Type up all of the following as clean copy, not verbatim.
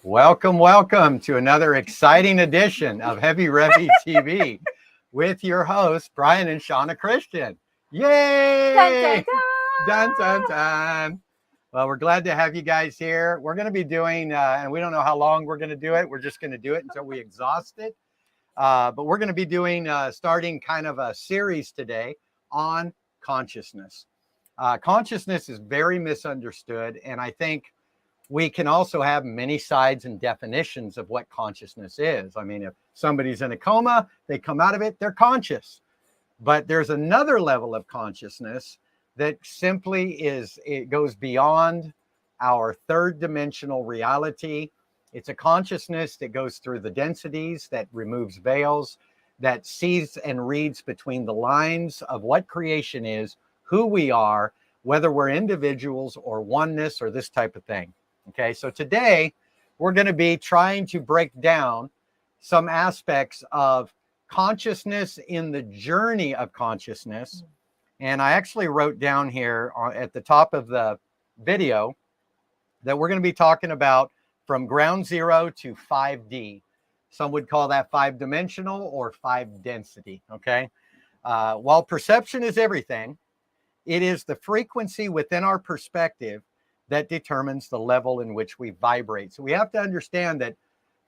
Welcome, welcome to another exciting edition of Heavy Revy TV with your hosts, Brian and Shauna Christian. Dun, dun, Yay! Dun, dun, dun. dun. Well, we're glad to have you guys here. We're going to be doing, and we don't know how long we're going to do it. We're just going to do it until we exhaust it. But we're going to be doing, starting kind of a series today on consciousness. Consciousness is very misunderstood, and I think we can also have many sides and definitions of what consciousness is. I mean, if somebody's in a coma, they come out of it, they're conscious. But there's another level of consciousness that simply it goes beyond our third dimensional reality. It's a consciousness that goes through the densities, that removes veils, that sees and reads between the lines of what creation is, who we are, whether we're individuals or oneness or this type of thing. Okay, so today we're going to be trying to break down some aspects of consciousness in the journey of consciousness. And I actually wrote down here at the top of the video that we're going to be talking about from ground zero to 5D. Some would call that 5-dimensional or 5-density. Okay, while perception is everything, it is the frequency within our perspective that determines the level in which we vibrate. So we have to understand that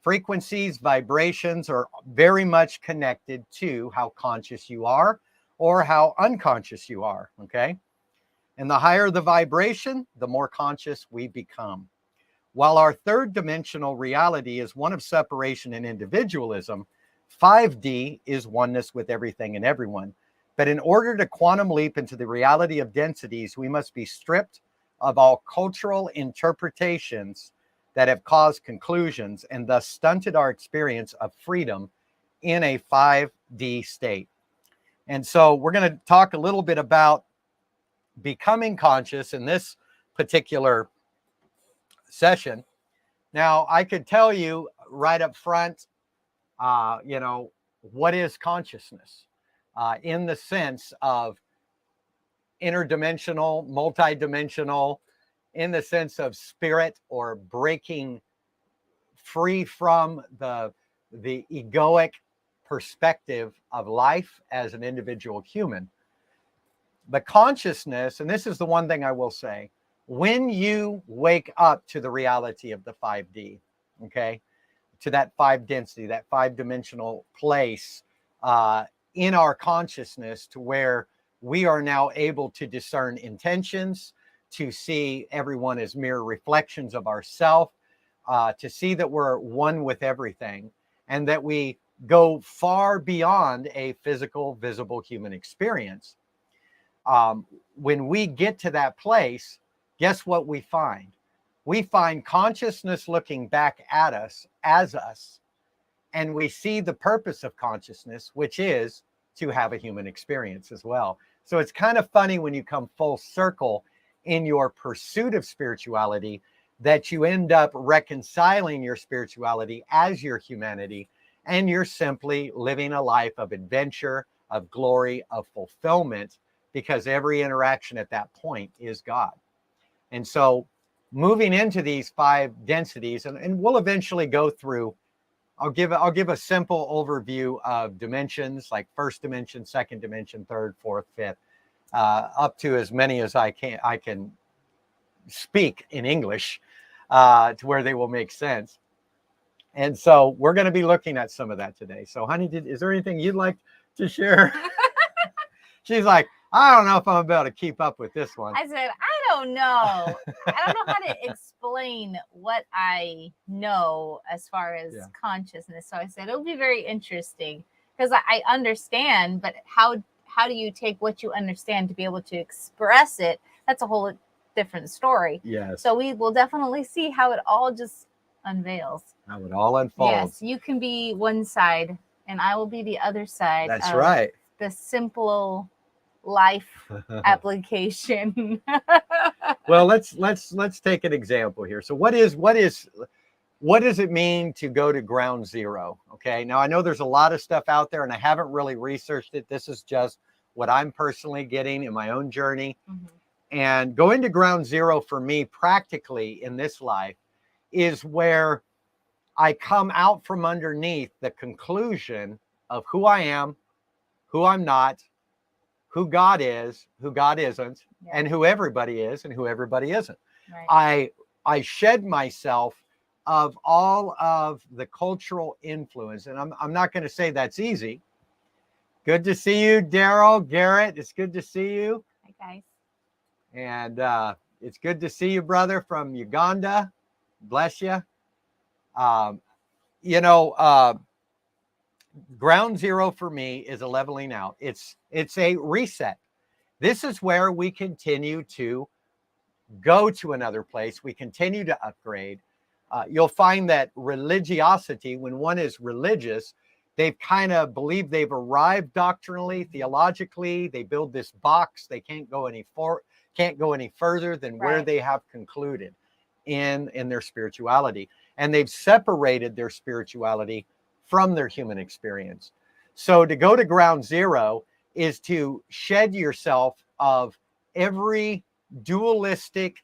frequencies, vibrations are very much connected to how conscious you are or how unconscious you are, okay? And the higher the vibration, the more conscious we become. While our third dimensional reality is one of separation and individualism, 5D is oneness with everything and everyone. But in order to quantum leap into the reality of densities, we must be stripped of all cultural interpretations that have caused conclusions and thus stunted our experience of freedom in a 5D state. And so we're going to talk a little bit about becoming conscious in this particular session. Now, I could tell you right up front, what is consciousness in the sense of interdimensional, multidimensional, in the sense of spirit or breaking free from the egoic perspective of life as an individual human. But consciousness, and this is the one thing I will say, when you wake up to the reality of the 5D, okay, to that 5 density, that 5-dimensional place in our consciousness, to where we are now able to discern intentions, to see everyone as mere reflections of ourselves, to see that we're one with everything, and that we go far beyond a physical, visible human experience. When we get to that place, guess what we find? We find consciousness looking back at us as us, and we see the purpose of consciousness, which is to have a human experience as well. So it's kind of funny when you come full circle in your pursuit of spirituality that you end up reconciling your spirituality as your humanity, and you're simply living a life of adventure, of glory, of fulfillment, because every interaction at that point is God. And so moving into these 5 densities, and we'll eventually go through, I'll give a simple overview of dimensions, like first dimension, second dimension, third, fourth, fifth, up to as many as I can speak in English, to where they will make sense. And so we're going to be looking at some of that today. So, honey, is there anything you'd like to share? She's like, I don't know if I'm able to keep up with this one. I said, I don't know. I don't know how to explain what I know as far as consciousness. So I said, it'll be very interesting because I understand, but how do you take what you understand to be able to express it? That's a whole different story. Yes. So we will definitely see how it all just unveils. How it all unfolds. Yes, you can be one side and I will be the other side. That's right. The simple life application. Well, let's take an example here. So what does it mean to go to ground zero? Okay, now I know there's a lot of stuff out there and I haven't really researched it. This is just what I'm personally getting in my own journey. Mm-hmm. And going to ground zero for me practically in this life is where I come out from underneath the conclusion of who I am, who I'm not, who God is, who God isn't, and who everybody is and who everybody isn't. Right. I shed myself of all of the cultural influence. And I'm not going to say that's easy. Good to see you, Daryl, Garrett. It's good to see you. Hi, guys. And it's good to see you, brother, from Uganda. Bless you. You know, ground zero for me is a leveling out. It's a reset. This is where we continue to go to another place. We continue to upgrade. You'll find that religiosity, when one is religious, they've kind of believe they've arrived doctrinally, theologically. They build this box. They can't go any further than where they have concluded in their spirituality. And they've separated their spirituality from their human experience. So to go to ground zero is to shed yourself of every dualistic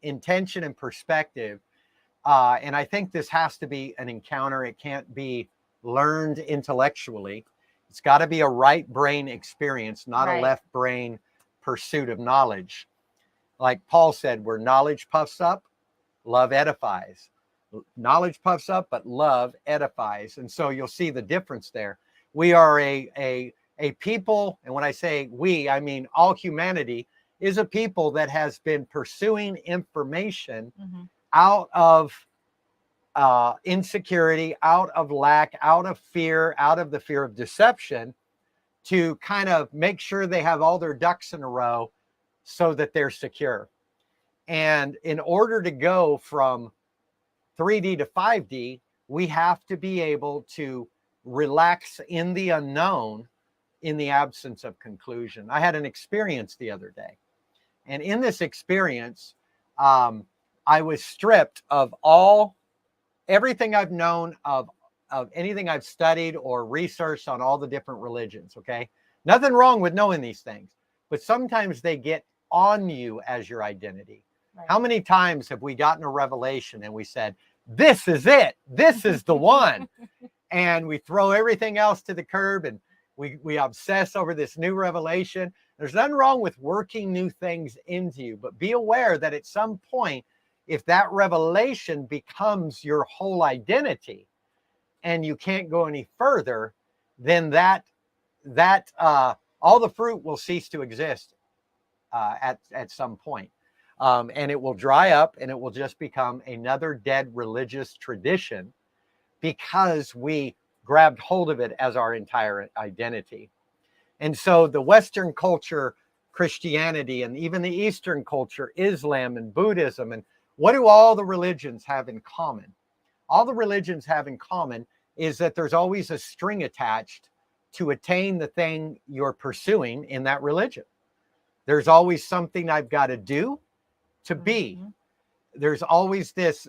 intention and perspective. And I think this has to be an encounter. It can't be learned intellectually. It's got to be a right brain experience, not a left brain pursuit of knowledge. Like Paul said, where knowledge puffs up, love edifies. Knowledge puffs up, but love edifies. And so you'll see the difference there. We are a people, and when I say we, I mean all humanity is a people that has been pursuing information out of insecurity, out of lack, out of fear, out of the fear of deception, to kind of make sure they have all their ducks in a row so that they're secure. And in order to go from 3D to 5D, we have to be able to relax in the unknown in the absence of conclusion. I had an experience the other day. And in this experience, I was stripped of everything I've known of anything I've studied or researched on all the different religions, okay? Nothing wrong with knowing these things, but sometimes they get on you as your identity. Right. How many times have we gotten a revelation and we said, this is it, this is the one, and we throw everything else to the curb and we obsess over this new revelation? There's nothing wrong with working new things into you, but be aware that at some point, if that revelation becomes your whole identity and you can't go any further, then that all the fruit will cease to exist at some point. And it will dry up and it will just become another dead religious tradition because we grabbed hold of it as our entire identity. And so the Western culture, Christianity, and even the Eastern culture, Islam and Buddhism, and what do all the religions have in common? All the religions have in common is that there's always a string attached to attain the thing you're pursuing in that religion. There's always something I've got to do to be. There's always this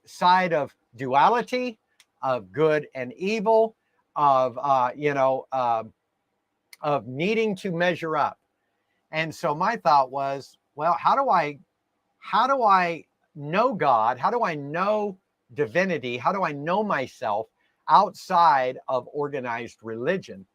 side of duality, of good and evil, of of needing to measure up. And so my thought was, well, how do I know God? How do I know divinity? How do I know myself outside of organized religion?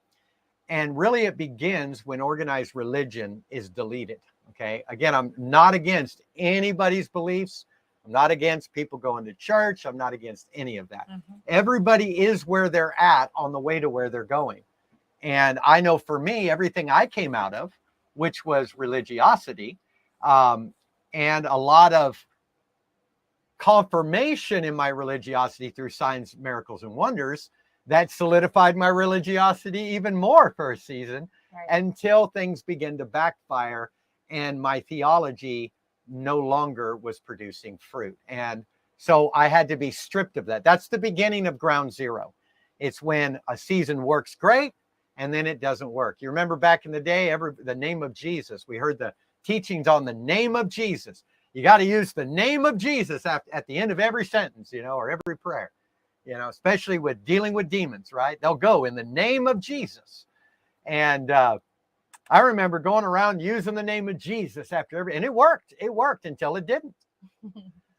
And really it begins when organized religion is deleted. Okay. Again, I'm not against anybody's beliefs. I'm not against people going to church. I'm not against any of that. Everybody is where they're at on the way to where they're going. And I know for me, everything I came out of, which was religiosity, and a lot of confirmation in my religiosity through signs, miracles, and wonders, that solidified my religiosity even more for a season, until things began to backfire and my theology no longer was producing fruit. And so I had to be stripped of that. That's the beginning of ground zero. It's when a season works great and then it doesn't work. You remember back in the day, the name of Jesus, we heard the teachings on the name of Jesus. You got to use the name of Jesus at the end of every sentence, or every prayer, especially with dealing with demons, right? They'll go in the name of Jesus. And I remember going around using the name of Jesus and it worked. It worked until it didn't.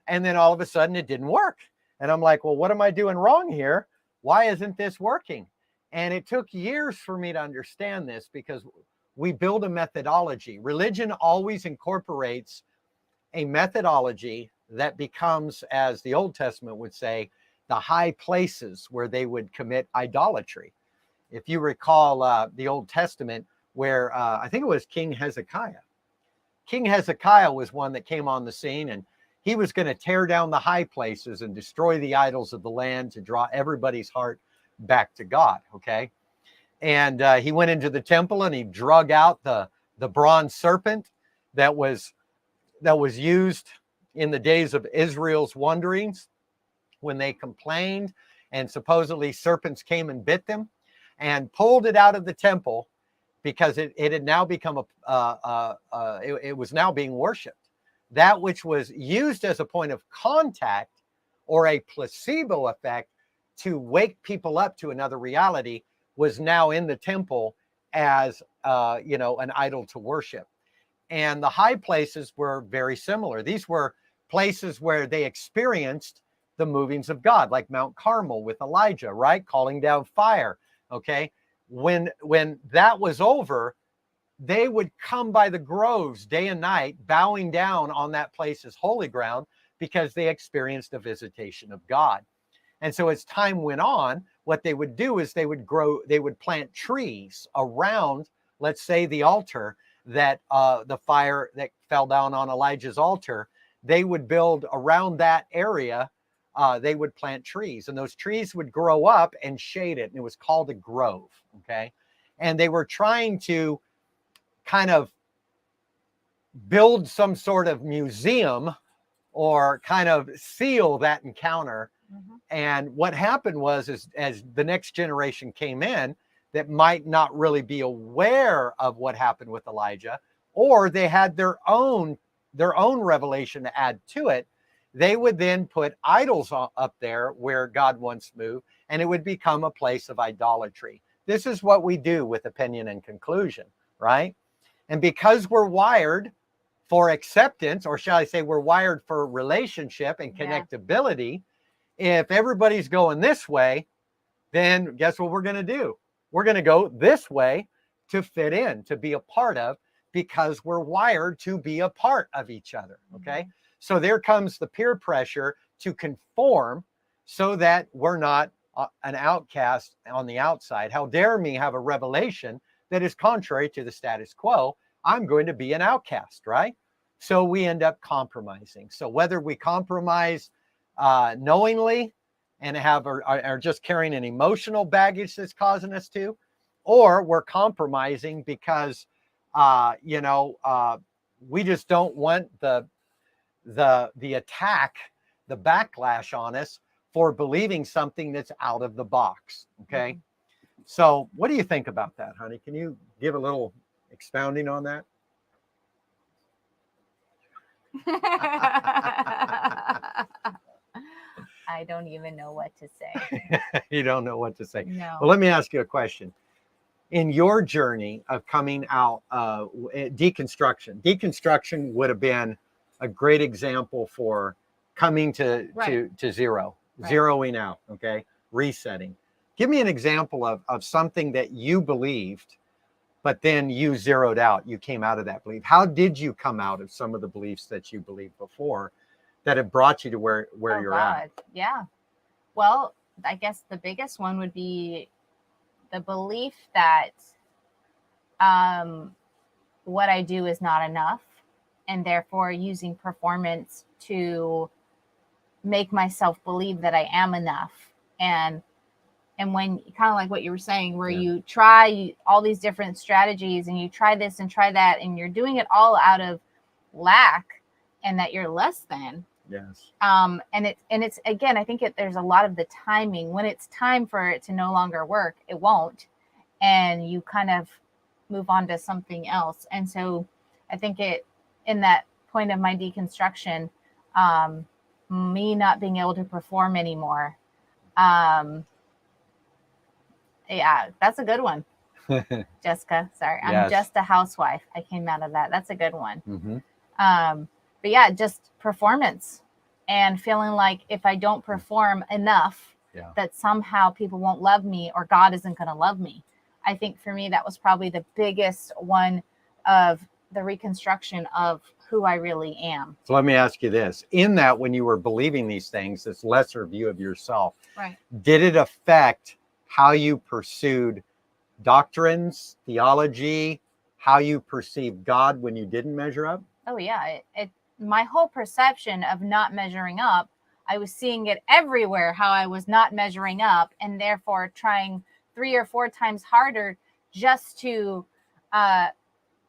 And then all of a sudden it didn't work. And I'm like, well, what am I doing wrong here? Why isn't this working? And it took years for me to understand this, because we build a methodology. Religion always incorporates a methodology that becomes, as the Old Testament would say, the high places where they would commit idolatry. If you recall the Old Testament, where I think it was King Hezekiah. King Hezekiah was one that came on the scene, and he was going to tear down the high places and destroy the idols of the land to draw everybody's heart back to God. Okay. And he went into the temple and he drug out the bronze serpent that was used in the days of Israel's wanderings when they complained and supposedly serpents came and bit them, and pulled it out of the temple because it had now become it was now being worshipped. That which was used as a point of contact or a placebo effect to wake people up to another reality was now in the temple as an idol to worship. And the high places were very similar. These were places where they experienced the movings of God, like Mount Carmel with Elijah, right? Calling down fire. Okay. When that was over, they would come by the groves day and night, bowing down on that place as holy ground, because they experienced a visitation of God. And so as time went on, what they would do is they would plant trees around, let's say, the altar that the fire that fell down on Elijah's altar. They would build around that area. They would plant trees, and those trees would grow up and shade it. And it was called a grove. Okay. And they were trying to kind of build some sort of museum or kind of seal that encounter. Mm-hmm. And what happened was, as the next generation came in that might not really be aware of what happened with Elijah, or they had their own revelation to add to it, they would then put idols up there where God once moved, and it would become a place of idolatry. This is what we do with opinion and conclusion, right? And because we're wired for acceptance, or shall I say we're wired for relationship and connectability, if everybody's going this way, then guess what we're going to do? We're going to go this way to fit in, to be a part of, because we're wired to be a part of each other, okay? Mm-hmm. So there comes the peer pressure to conform so that we're not an outcast on the outside. How dare me have a revelation that is contrary to the status quo? I'm going to be an outcast, right? So we end up compromising. So whether we compromise knowingly and are just carrying an emotional baggage that's causing us to, or we're compromising because we just don't want the attack, the backlash on us for believing something that's out of the box. Okay. Mm-hmm. So what do you think about that, honey? Can you give a little expounding on that? I don't even know what to say. You don't know what to say. No. Well, let me ask you a question. In your journey of coming out, deconstruction would have been a great example for coming to zero, right. Zeroing out, okay, resetting. Give me an example of something that you believed, but then you zeroed out. You came out of that belief. How did you come out of some of the beliefs that you believed before that have brought you to where you're at? Yeah. Well, I guess the biggest one would be the belief that what I do is not enough, and therefore using performance to make myself believe that I am enough. And when, kind of like what you were saying, where you try all these different strategies and you try this and try that, and you're doing it all out of lack and that you're less than. Yes. And it's again, I think there's a lot of the timing. When it's time for it to no longer work, it won't. And you kind of move on to something else. And so I think in that point of my deconstruction, me not being able to perform anymore. Yeah, that's a good one. Jessica, sorry. Yes. I'm just a housewife. I came out of that. That's a good one. Mm-hmm. But yeah, just performance and feeling like if I don't perform enough, Yeah. that somehow people won't love me or God isn't going to love me. I think for me, that was probably the biggest one of the reconstruction of who I really am. So let me ask you this. In that, when you were believing these things, this lesser view of yourself, Right. did it affect how you pursued doctrines, theology, how you perceived God when you didn't measure up? Oh yeah, my whole perception of not measuring up, I was seeing it everywhere how I was not measuring up, and therefore trying 3 or 4 times harder just to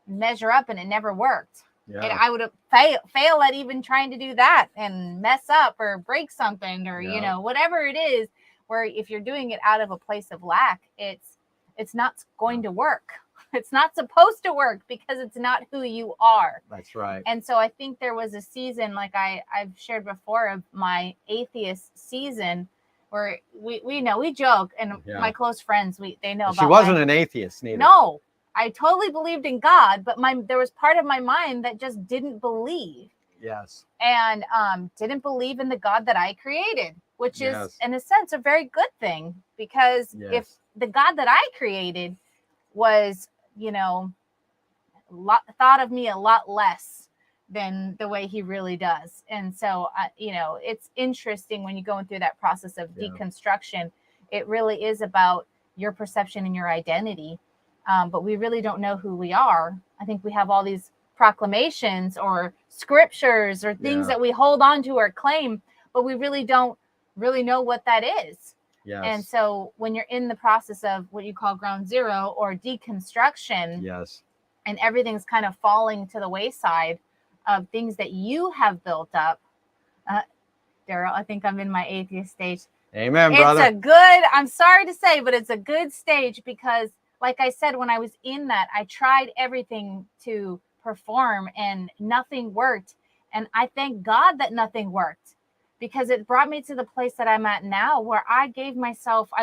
measure up, and it never worked. Yeah. And I would fail at even trying to do that and mess up or break something or Yeah. you know, whatever it is, where if you're doing it out of a place of lack, it's not going to work. It's not supposed to work because it's not who you are. That's right. And so I think there was a season, like I've shared before, of my atheist season where we joke, and Yeah. my close friends, they know about She wasn't an atheist neither. No, I totally believed in God, but there was part of my mind that just didn't believe. Yes. And didn't believe in the God that I created, which Yes. is in a sense a very good thing, because Yes. if the God that I created was, you know, thought of me a lot less than the way he really does. And so, you know, it's interesting when you're going through that process of Yeah. deconstruction. It really is about your perception and your identity. But we really don't know who we are. I think we have all these proclamations or scriptures or things Yeah. that we hold on to or claim, but we really don't really know what that is. Yes. And so when you're in the process of what you call ground zero or deconstruction, yes, and everything's kind of falling to the wayside of things that you have built up. Daryl, I think I'm in my atheist stage. Amen, brother. It's a good, I'm sorry to say, but it's a good stage because, like I said, when I was in that, I tried everything to perform and nothing worked. And I thank God that nothing worked, because it brought me to the place that I'm at now, where I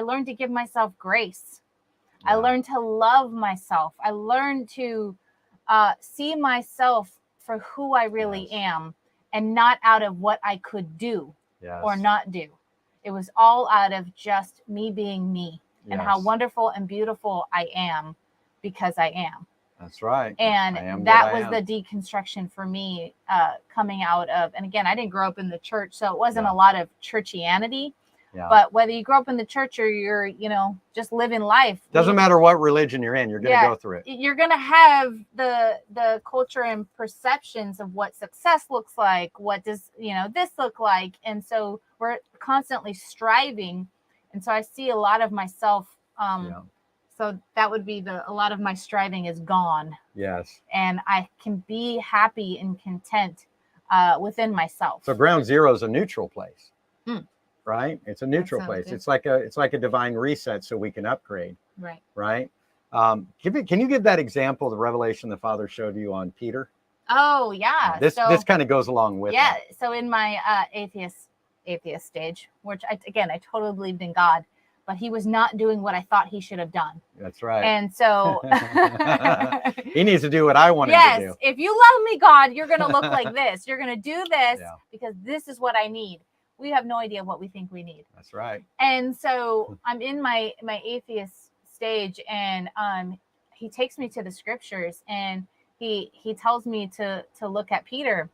learned to give myself grace. I learned to love myself. I learned to see myself for who I really am, and not out of what I could do or not do. It was all out of just me being me and how wonderful and beautiful I am because I am. That's right. And that was the deconstruction for me, coming out of, and again, I didn't grow up in the church, so it wasn't a lot of churchianity. But whether you grow up in the church or you're, you know, just living life, doesn't matter what religion you're in, you're going to go through it. You're going to have the culture and perceptions of what success looks like. What does, you know, this look like? And so we're constantly striving. And so I see a lot of myself. So that would be a lot of my striving is gone. Yes. And I can be happy and content within myself. So ground zero is a neutral place. Right? It's a neutral place. Good. It's like a divine reset, so we can upgrade. Right. Can you give that example, the revelation the Father showed you on Peter? Oh yeah. This kind of goes along with that. So in my atheist stage, which I totally believed in God, but he was not doing what I thought he should have done. That's right. And so he needs to do what I want him to do. Yes, if you love me, God, you're going to look like this. You're going to do this because this is what I need. We have no idea what we think we need. That's right. And so I'm in my atheist stage, and he takes me to the scriptures, and he tells me to look at Peter,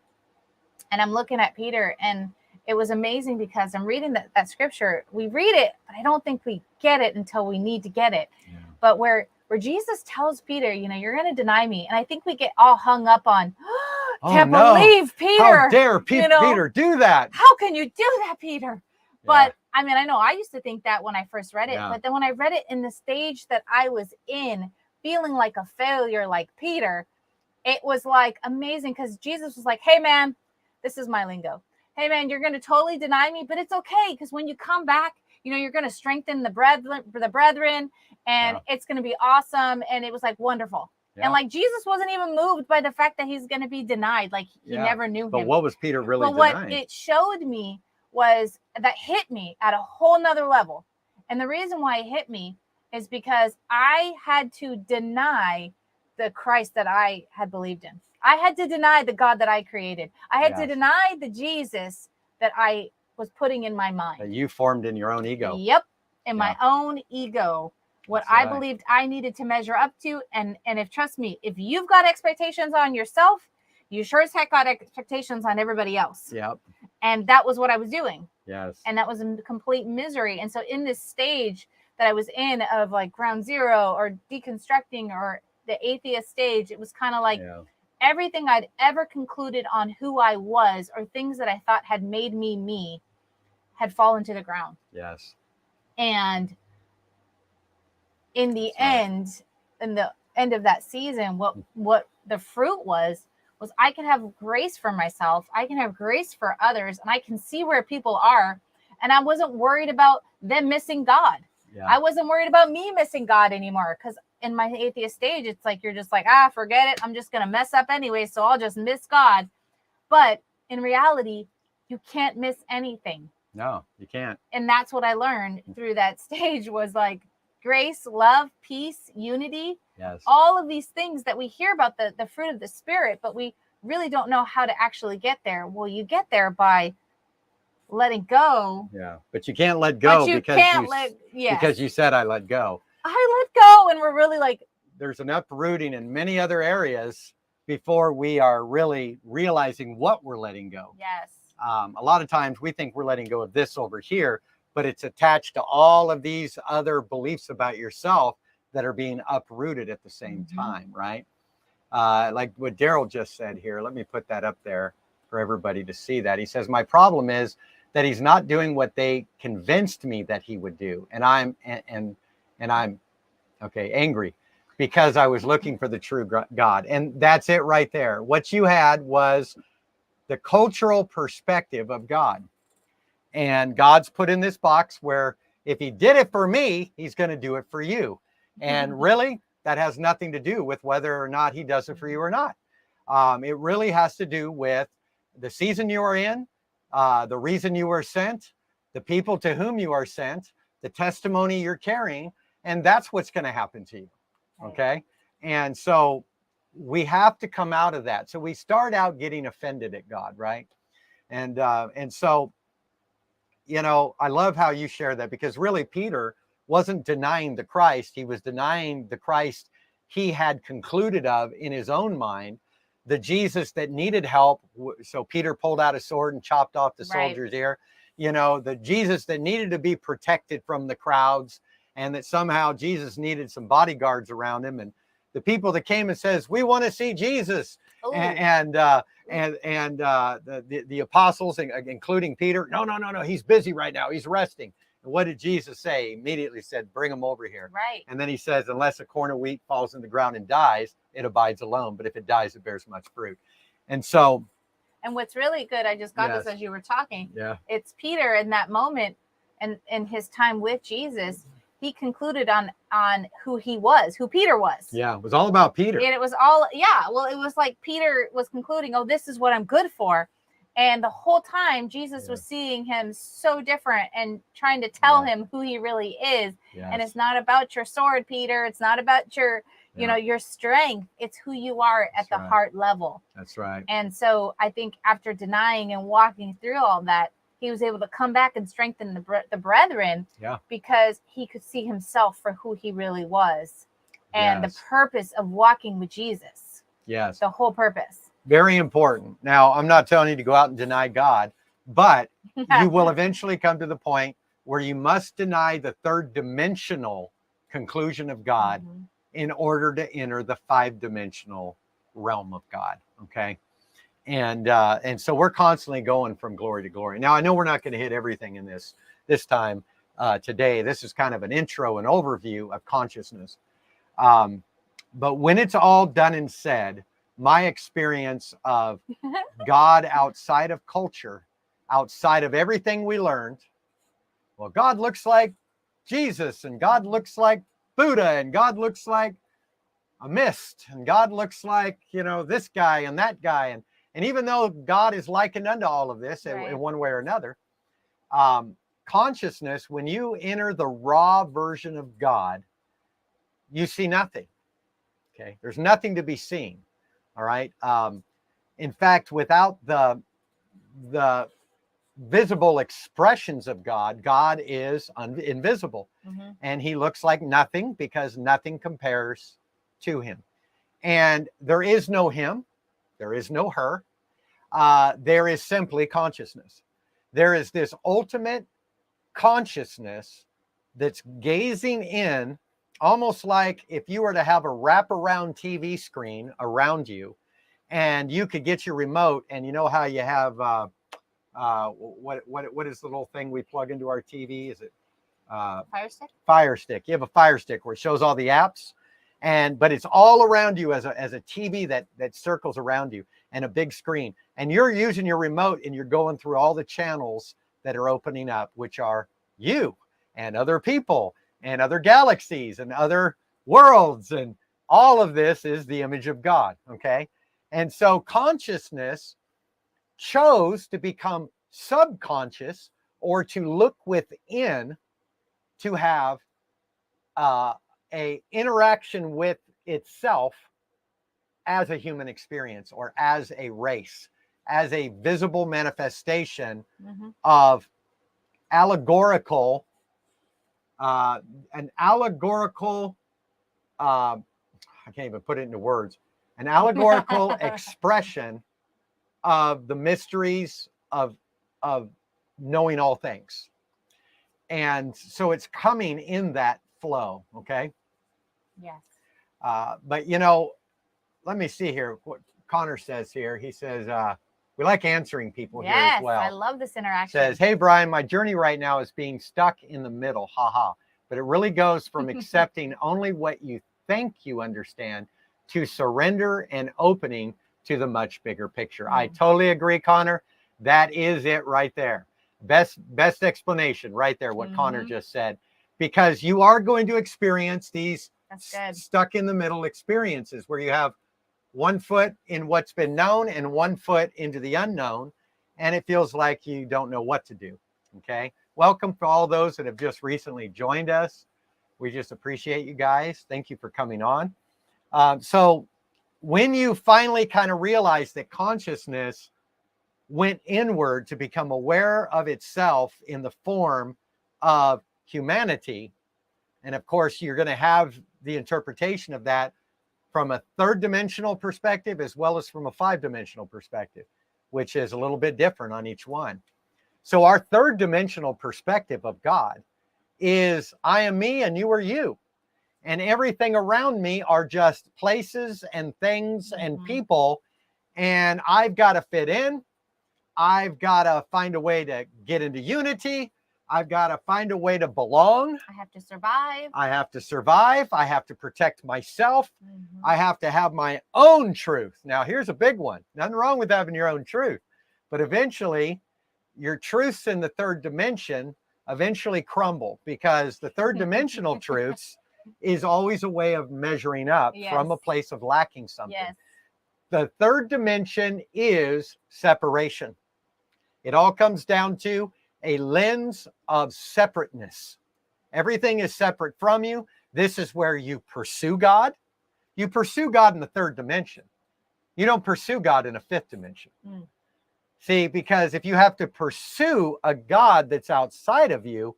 and I'm looking at Peter, and it was amazing because I'm reading that scripture. We read it, but I don't think we get it until we need to get it. But where Jesus tells Peter, you know, you're going to deny me, and I think we get all hung up on. Can't believe Peter. How dare Peter do that? How can you do that, Peter? But I mean, I know I used to think that when I first read it, but then when I read it in the stage that I was in, feeling like a failure like Peter, it was like amazing, because Jesus was like, hey man, this is my lingo. Hey man, you're going to totally deny me, but it's okay, because when you come back, you know, you're going to strengthen the brethren, and it's going to be awesome. And it was like wonderful. And like Jesus wasn't even moved by the fact that he's going to be denied. Like he never knew him. But what was Peter really denying? What it showed me was that hit me at a whole nother level. And the reason why it hit me is because I had to deny the Christ that I had believed in. I had to deny the God that I created. I had to deny the Jesus that I was putting in my mind. That you formed in your own ego. Yep. In my own ego, what That's I right. believed I needed to measure up to. And if, trust me, if you've got expectations on yourself, you sure as heck got expectations on everybody else. Yep. And that was what I was doing. Yes. And that was a complete misery. And so in this stage that I was in of like ground zero or deconstructing or the atheist stage, it was kind of like everything I'd ever concluded on who I was or things that I thought had made me had fallen to the ground. Yes. And in the end of that season, what the fruit was I can have grace for myself, I can have grace for others, and I can see where people are, and I wasn't worried about them missing God. I wasn't worried about me missing God anymore, because in my atheist stage, it's like you're just like, forget it, I'm just gonna mess up anyway, so I'll just miss God. But in reality, you can't miss anything. No, you can't. And that's what I learned through that stage was like grace, love, peace, unity. Yes. All of these things that we hear about the fruit of the Spirit, but we really don't know how to actually get there. Well, you get there by letting go. Yeah, but you can't let go because you said I let go. I let go, and we're really like there's an uprooting in many other areas before we are really realizing what we're letting go. Yes. A lot of times we think we're letting go of this over here, but it's attached to all of these other beliefs about yourself that are being uprooted at the same time, right? Like what Daryl just said here. Let me put that up there for everybody to see that. He says, my problem is that he's not doing what they convinced me that he would do. And I'm angry because I was looking for the true God. And that's it right there. What you had was the cultural perspective of God. And God's put in this box where if he did it for me, he's going to do it for you. And really, that has nothing to do with whether or not he does it for you or not. It really has to do with the season you are in, the reason you were sent, the people to whom you are sent, the testimony you're carrying, and that's what's going to happen to you. Okay? And so we have to come out of that. So we start out getting offended at God, right? And so, you know, I love how you share that, because really Peter wasn't denying the Christ. He was denying the Christ he had concluded of in his own mind, the Jesus that needed help. So Peter pulled out a sword and chopped off the soldier's ear. You know, the Jesus that needed to be protected from the crowds, and that somehow Jesus needed some bodyguards around him. And the people that came and says, we want to see Jesus. And the apostles, including Peter, no, he's busy right now. He's resting. And what did Jesus say? He immediately said, bring him over here. Right. And then he says, unless a corn of wheat falls in the ground and dies, it abides alone. But if it dies, it bears much fruit. And so. And what's really good, I just got this as you were talking. Yeah. It's Peter in that moment and in his time with Jesus, he concluded on who he was, who Peter was. Yeah, it was all about Peter. And it was all, well, it was like Peter was concluding, oh, this is what I'm good for. And the whole time, Jesus was seeing him so different and trying to tell him who he really is. Yes. And it's not about your sword, Peter. It's not about your, you know, your strength. It's who you are at the heart level. That's right. And so I think after denying and walking through all that, he was able to come back and strengthen the brethren because he could see himself for who he really was and the purpose of walking with Jesus. Yes. The whole purpose. Very important. Now, I'm not telling you to go out and deny God, but you will eventually come to the point where you must deny the third dimensional conclusion of God in order to enter the 5-dimensional realm of God. Okay. And so we're constantly going from glory to glory. Now, I know we're not going to hit everything in this time today. This is kind of an intro, an overview of consciousness. But when it's all done and said, my experience of God outside of culture, outside of everything we learned, well, God looks like Jesus, and God looks like Buddha, and God looks like a mist, and God looks like, you know, this guy and that guy. And even though God is likened unto all of this in one way or another, consciousness, when you enter the raw version of God, you see nothing. Okay. There's nothing to be seen. All right. In fact, without the visible expressions of God, God is invisible. And he looks like nothing because nothing compares to him. And there is no him, there is no her. There is simply consciousness. There is this ultimate consciousness that's gazing in, almost like if you were to have a wraparound TV screen around you, and you could get your remote, and you know how you have what is the little thing we plug into our TV? Is it Fire stick? Fire stick. You have a Fire stick where it shows all the apps, but it's all around you as a TV that circles around you, and a big screen. And you're using your remote and you're going through all the channels that are opening up, which are you and other people and other galaxies and other worlds. And all of this is the image of God. Okay. And so consciousness chose to become subconscious, or to look within, to have a interaction with itself as a human experience, or as a race, as a visible manifestation of allegorical, an allegorical, I can't even put it into words, an allegorical expression of the mysteries of knowing all things. And so it's coming in that flow. Okay. Yes. But you know, let me see here what Connor says here. He says, we like answering people here as well. I love this interaction. Says, hey, Brian, my journey right now is being stuck in the middle. Haha. But it really goes from accepting only what you think you understand to surrender and opening to the much bigger picture. I totally agree, Connor. That is it right there. Best explanation right there, what Connor just said. Because you are going to experience these stuck in the middle experiences where you have one foot in what's been known and one foot into the unknown, and it feels like you don't know what to do. Okay. Welcome to all those that have just recently joined us. We just appreciate you guys. Thank you for coming on. So when you finally kind of realize that consciousness went inward to become aware of itself in the form of humanity, and of course, you're going to have the interpretation of that from a third dimensional perspective as well as from a 5-dimensional perspective, which is a little bit different on each one. So our third dimensional perspective of God is I am me and you are you. And everything around me are just places and things and people. And I've got to fit in. I've got to find a way to get into unity. I've got to find a way to belong. I have to survive. I have to survive. I have to protect myself. I have to have my own truth. Now, here's a big one. Nothing wrong with having your own truth. But eventually, your truths in the third dimension eventually crumble, because the third dimensional truths is always a way of measuring up from a place of lacking something. The third dimension is separation. It all comes down to a lens of separateness. Everything is separate from you. This is where you pursue God. You pursue God in the third dimension. You don't pursue God in a fifth dimension. See, because if you have to pursue a God that's outside of you,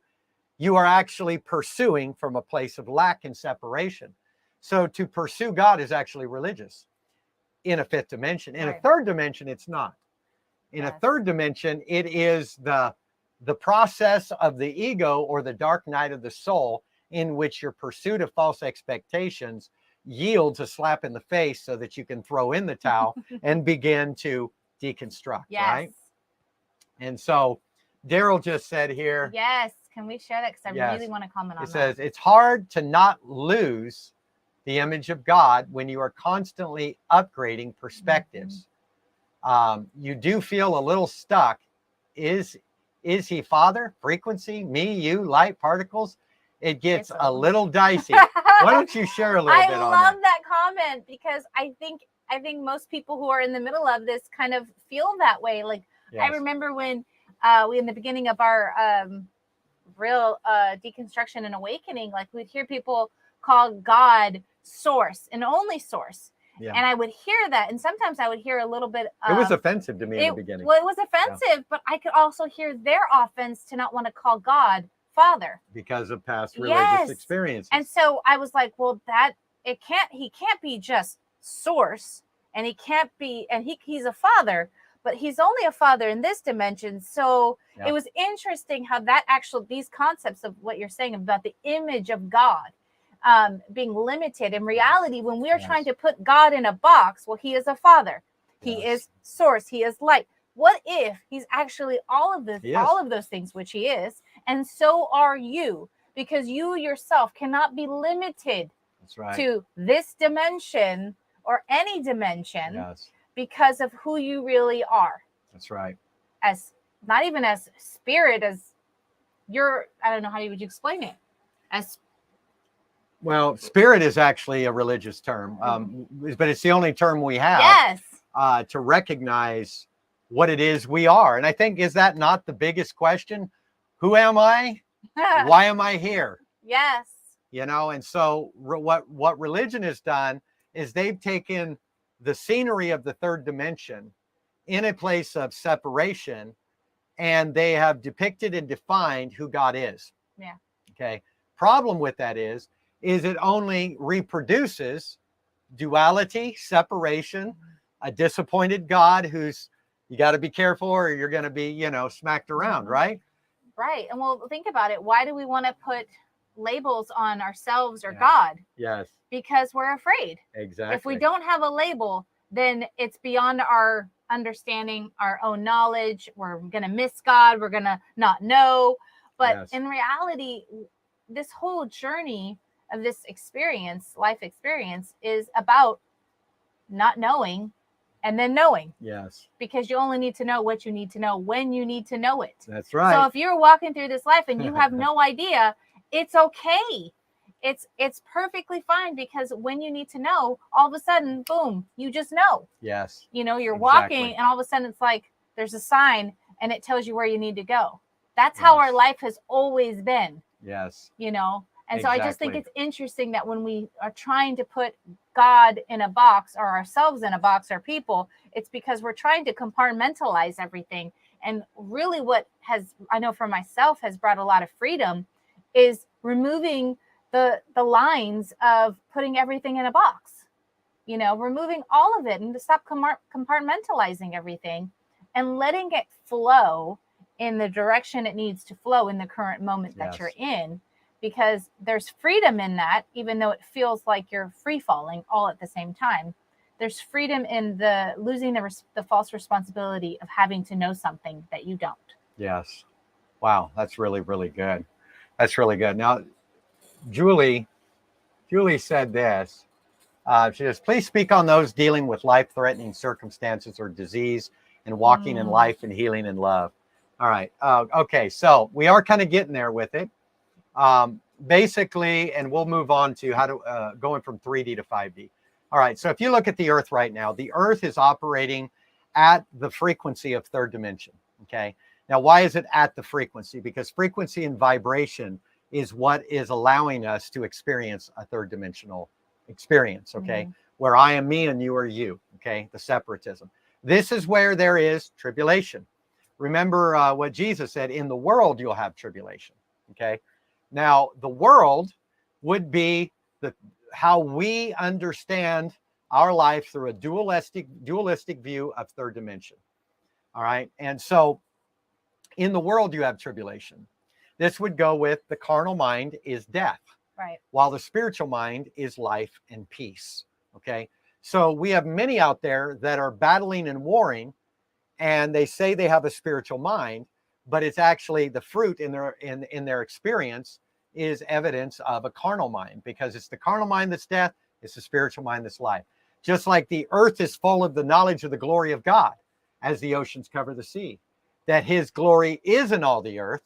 you are actually pursuing from a place of lack and separation. So to pursue God is actually religious in a fifth dimension. In a third dimension, it's not. In a third dimension, it is the process of the ego, or the dark night of the soul, in which your pursuit of false expectations yields a slap in the face so that you can throw in the towel and begin to deconstruct, right? And so Daryl just said here. Yes. Can we share that? Because I really want to comment on that. It says, it's hard to not lose the image of God when you are constantly upgrading perspectives. You do feel a little stuck. Is he Father, frequency, me, you, light, particles? It gets a little dicey. Why don't you share a little bit on that? I love that comment, because I think most people who are in the middle of this kind of feel that way. Like, I remember when we, in the beginning of our real deconstruction and awakening, like we'd hear people call God source and only source. Yeah. And I would hear that. And sometimes I would hear a little bit It was of, offensive to me in the beginning. well, it was offensive, but I could also hear their offense to not want to call God Father. Because of past religious experiences. And so I was like, well, he can't be just source, and he can't be, and he's a father, but he's only a father in this dimension. So it was interesting how these concepts of what you're saying about the image of God being limited in reality, when we are trying to put God in a box, well, he is a father, he is source, he is light. What if he's actually all of those things, which he is, and so are you, because you yourself cannot be limited to this dimension or any dimension because of who you really are. That's right. As not even as spirit, as I don't know, how would you explain it? Well, spirit is actually a religious term, but it's the only term we have to recognize what it is we are. And I think, is that not the biggest question? Who am I? Why am I here? Yes. And so what religion has done is they've taken the scenery of the third dimension in a place of separation, and they have depicted and defined who God is. Yeah. Okay. Problem with that is it only reproduces duality, separation, a disappointed God who's, you got to be careful or you're going to be, smacked around, right? Right. And well, think about it. Why do we want to put labels on ourselves or God? Yes. Because we're afraid. Exactly. If we don't have a label, then it's beyond our understanding, our own knowledge. We're going to miss God. We're going to not know. But in reality, this whole journey of this life experience, is about not knowing and then knowing. Yes. Because you only need to know what you need to know when you need to know it. That's right. So if you're walking through this life and you have no idea, it's okay. It's perfectly fine, because when you need to know, all of a sudden, boom, you just know. Yes. You're walking and all of a sudden it's like there's a sign and it tells you where you need to go. That's how our life has always been. Yes. And so I just think it's interesting that when we are trying to put God in a box, or ourselves in a box, or people, it's because we're trying to compartmentalize everything. And really what I know for myself has brought a lot of freedom is removing the lines of putting everything in a box, removing all of it, and to stop compartmentalizing everything and letting it flow in the direction it needs to flow in the current moment that you're in. Because there's freedom in that, even though it feels like you're free falling all at the same time. There's freedom in the losing the false responsibility of having to know something that you don't. Yes. Wow. That's really, really good. That's really good. Now, Julie said this. She says, please speak on those dealing with life-threatening circumstances or disease and walking in life and healing in love. All right. Okay. So we are kind of getting there with it. Basically, and we'll move on to how to going from 3D to 5D. All right. So if you look at the Earth right now, the Earth is operating at the frequency of third dimension. Okay. Now, why is it at the frequency? Because frequency and vibration is what is allowing us to experience a third dimensional experience. Okay. Where I am me and you are you. Okay. The separatism. This is where there is tribulation. Remember what Jesus said, in the world, you'll have tribulation. Okay. Now, the world would be how we understand our life through a dualistic view of third dimension. All right. And so in the world, you have tribulation. This would go with the carnal mind is death. Right. While the spiritual mind is life and peace. Okay. So we have many out there that are battling and warring, and they say they have a spiritual mind, but it's actually the fruit in their experience is evidence of a carnal mind, because it's the carnal mind that's death, it's the spiritual mind that's life. Just like the earth is full of the knowledge of the glory of God, as the oceans cover the sea, that his glory is in all the earth,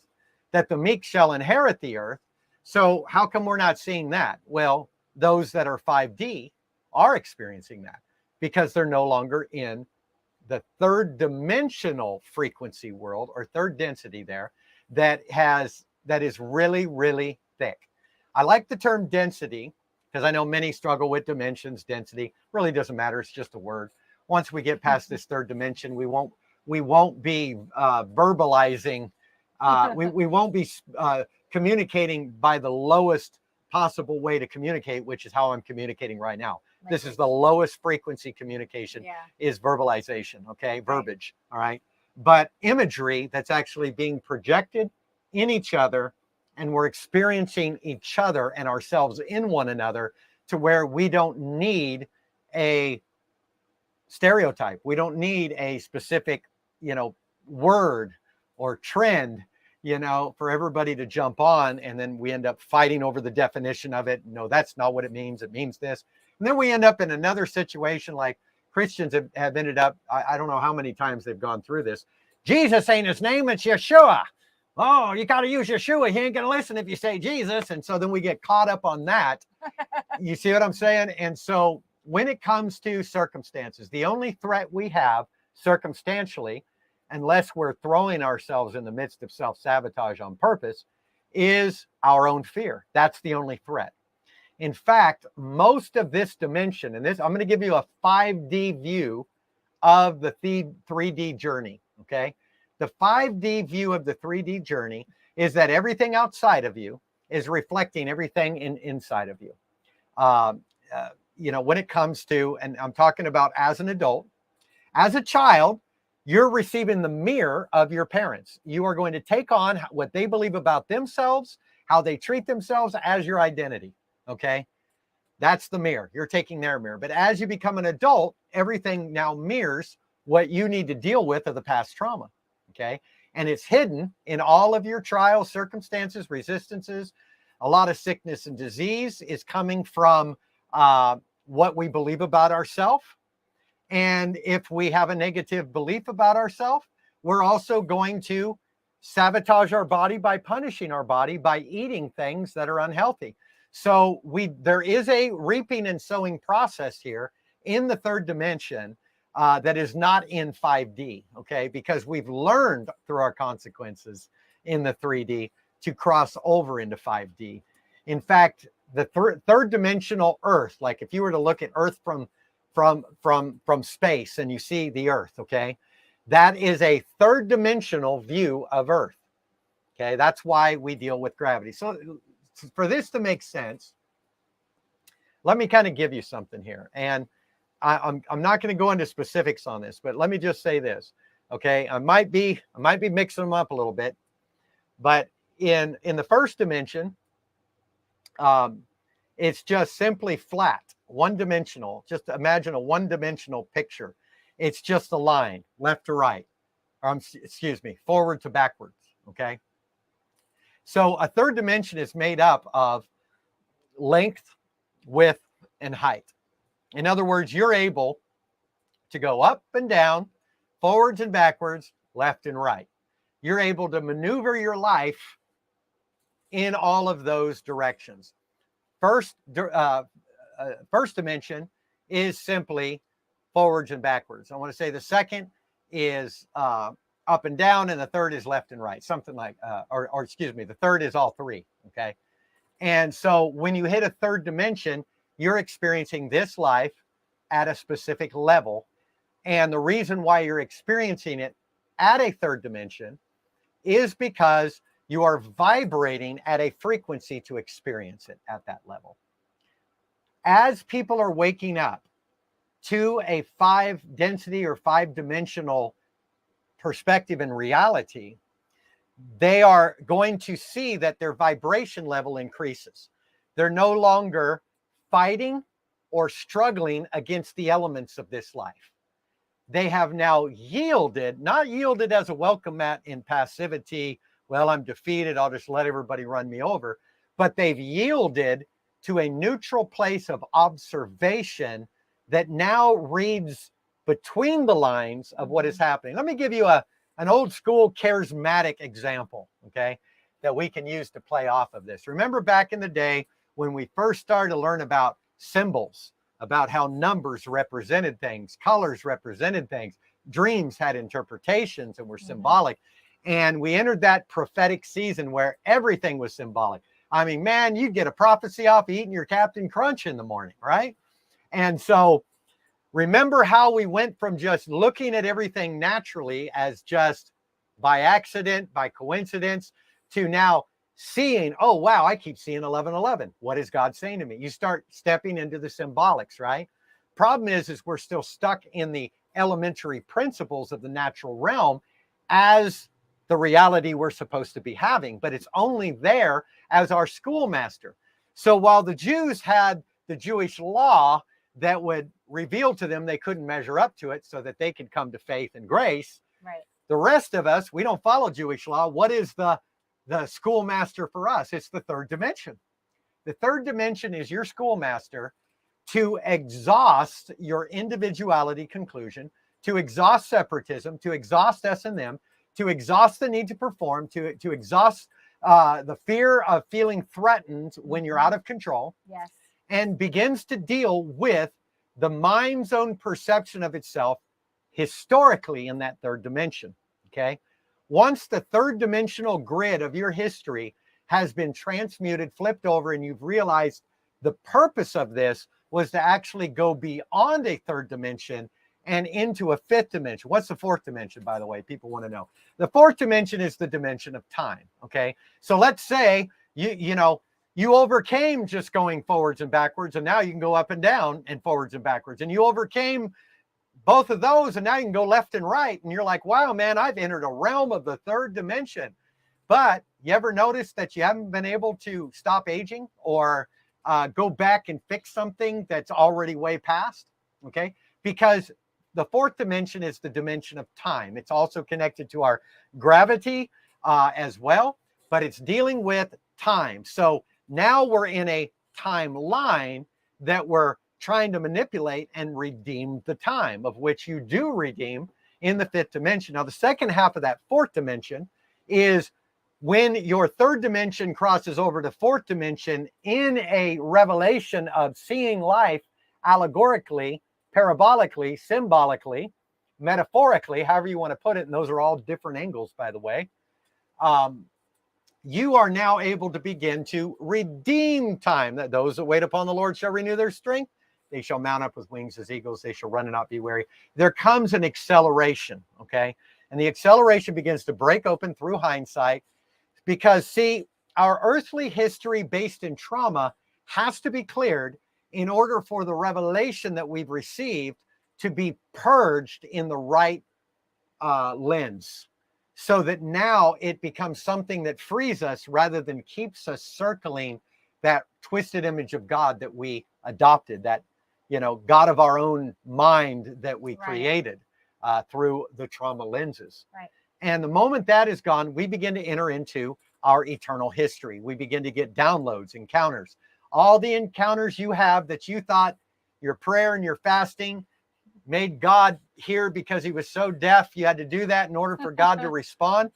that the meek shall inherit the earth. So how come we're not seeing that? Well, those that are 5D are experiencing that, because they're no longer in the third dimensional frequency world, or third density there, that is really, really thick. I like the term density because I know many struggle with dimensions, density. Really doesn't matter. It's just a word. Once we get past this third dimension, we won't be verbalizing. We won't be communicating by the lowest possible way to communicate, which is how I'm communicating right now. Right. This is the lowest frequency communication, is verbalization, okay? Verbiage, all right? But imagery that's actually being projected in each other, and we're experiencing each other and ourselves in one another to where we don't need a stereotype. We don't need a specific, word or trend, for everybody to jump on, and then we end up fighting over the definition of it. No, that's not what it means. It means this. And then we end up in another situation like Christians have ended up, I don't know how many times they've gone through this. Jesus ain't his name, it's Yeshua. Oh, you got to use Yeshua. He ain't going to listen if you say Jesus. And so then we get caught up on that. You see what I'm saying? And so when it comes to circumstances, the only threat we have circumstantially, unless we're throwing ourselves in the midst of self-sabotage on purpose, is our own fear. That's the only threat. In fact, most of this dimension, and this, I'm going to give you a 5D view of the 3D journey, okay? The 5D view of the 3D journey is that everything outside of you is reflecting everything inside of you. When it comes to, and I'm talking about as an adult, as a child, you're receiving the mirror of your parents. You are going to take on what they believe about themselves, how they treat themselves as your identity, okay? That's the mirror. You're taking their mirror. But as you become an adult, everything now mirrors what you need to deal with of the past trauma, okay? And it's hidden in all of your trials, circumstances, resistances. A lot of sickness and disease is coming from what we believe about ourselves. And if we have a negative belief about ourselves, we're also going to sabotage our body by punishing our body by eating things that are unhealthy. So there is a reaping and sowing process here in the third dimension that is not in 5D, okay? Because we've learned through our consequences in the 3D to cross over into 5D. In fact, the third dimensional Earth, like if you were to look at Earth from space and you see the Earth, okay? That is a third dimensional view of Earth, okay? That's why we deal with gravity. So for this to make sense, let me kind of give you something here. And I'm not going to go into specifics on this, but let me just say this, okay? I might be mixing them up a little bit, but in the first dimension, it's just simply flat, one-dimensional. Just imagine a one-dimensional picture. It's just a line, left to right, forward to backwards, okay? So a third dimension is made up of length, width, and height. In other words, you're able to go up and down, forwards and backwards, left and right. You're able to maneuver your life in all of those directions. First dimension is simply forwards and backwards. I want to say the second is up and down, and the third is left and right, something like, the third is all three, okay? And so when you hit a third dimension, you're experiencing this life at a specific level. And the reason why you're experiencing it at a third dimension is because you are vibrating at a frequency to experience it at that level. As people are waking up to a 5 density or 5-dimensional perspective and reality, they are going to see that their vibration level increases. They're no longer fighting or struggling against the elements of this life. They have now yielded, not yielded as a welcome mat in passivity. Well, I'm defeated, I'll just let everybody run me over. But they've yielded to a neutral place of observation that now reads between the lines of what is happening. Let me give you an old school charismatic example, okay, that we can use to play off of this. Remember back in the day when we first started to learn about symbols, about how numbers represented things, colors represented things, dreams had interpretations and were symbolic. And we entered that prophetic season where everything was symbolic. I mean, man, you'd get a prophecy off eating your Captain Crunch in the morning, right? And so remember how we went from just looking at everything naturally as just by accident, by coincidence, to now seeing, oh, wow, I keep seeing 11:11. What is God saying to me? You start stepping into the symbolics, right? Problem is we're still stuck in the elementary principles of the natural realm as the reality we're supposed to be having, but it's only there as our schoolmaster. So while the Jews had the Jewish law that would reveal to them they couldn't measure up to it so that they could come to faith and grace, Right. the rest of us, we don't follow Jewish law. What is the schoolmaster for us? It's the third dimension. The third dimension is your schoolmaster to exhaust your individuality conclusion, to exhaust separatism, to exhaust us and them, to exhaust the need to perform, to exhaust the fear of feeling threatened when you're out of control. Yes. And begins to deal with the mind's own perception of itself historically in that third dimension, okay? Once the third dimensional grid of your history has been transmuted, flipped over, and you've realized the purpose of this was to actually go beyond a third dimension and into a fifth dimension. What's the fourth dimension, by the way? People want to know. The fourth dimension is the dimension of time, okay? So let's say you overcame just going forwards and backwards, and now you can go up and down and forwards and backwards. And you overcame both of those, and now you can go left and right. And you're like, wow, man, I've entered a realm of the third dimension. But you ever notice that you haven't been able to stop aging or go back and fix something that's already way past? Okay, because the fourth dimension is the dimension of time. It's also connected to our gravity as well, but it's dealing with time. So now we're in a timeline that we're trying to manipulate and redeem the time, of which you do redeem in the fifth dimension. Now, the second half of that fourth dimension is when your third dimension crosses over to fourth dimension in a revelation of seeing life allegorically, parabolically, symbolically, metaphorically, however you want to put it. And those are all different angles, by the way. You are now able to begin to redeem time. That those that wait upon the Lord shall renew their strength. They shall mount up with wings as eagles. They shall run and not be weary. There comes an acceleration, okay? And the acceleration begins to break open through hindsight because, see, our earthly history based in trauma has to be cleared in order for the revelation that we've received to be purged in the right lens, so that now it becomes something that frees us rather than keeps us circling that twisted image of God that we adopted, that, God of our own mind that we created through the trauma lenses. Right. And the moment that is gone, we begin to enter into our eternal history. We begin to get downloads, encounters. All the encounters you have that you thought your prayer and your fasting made God hear because he was so deaf, you had to do that in order for God to respond,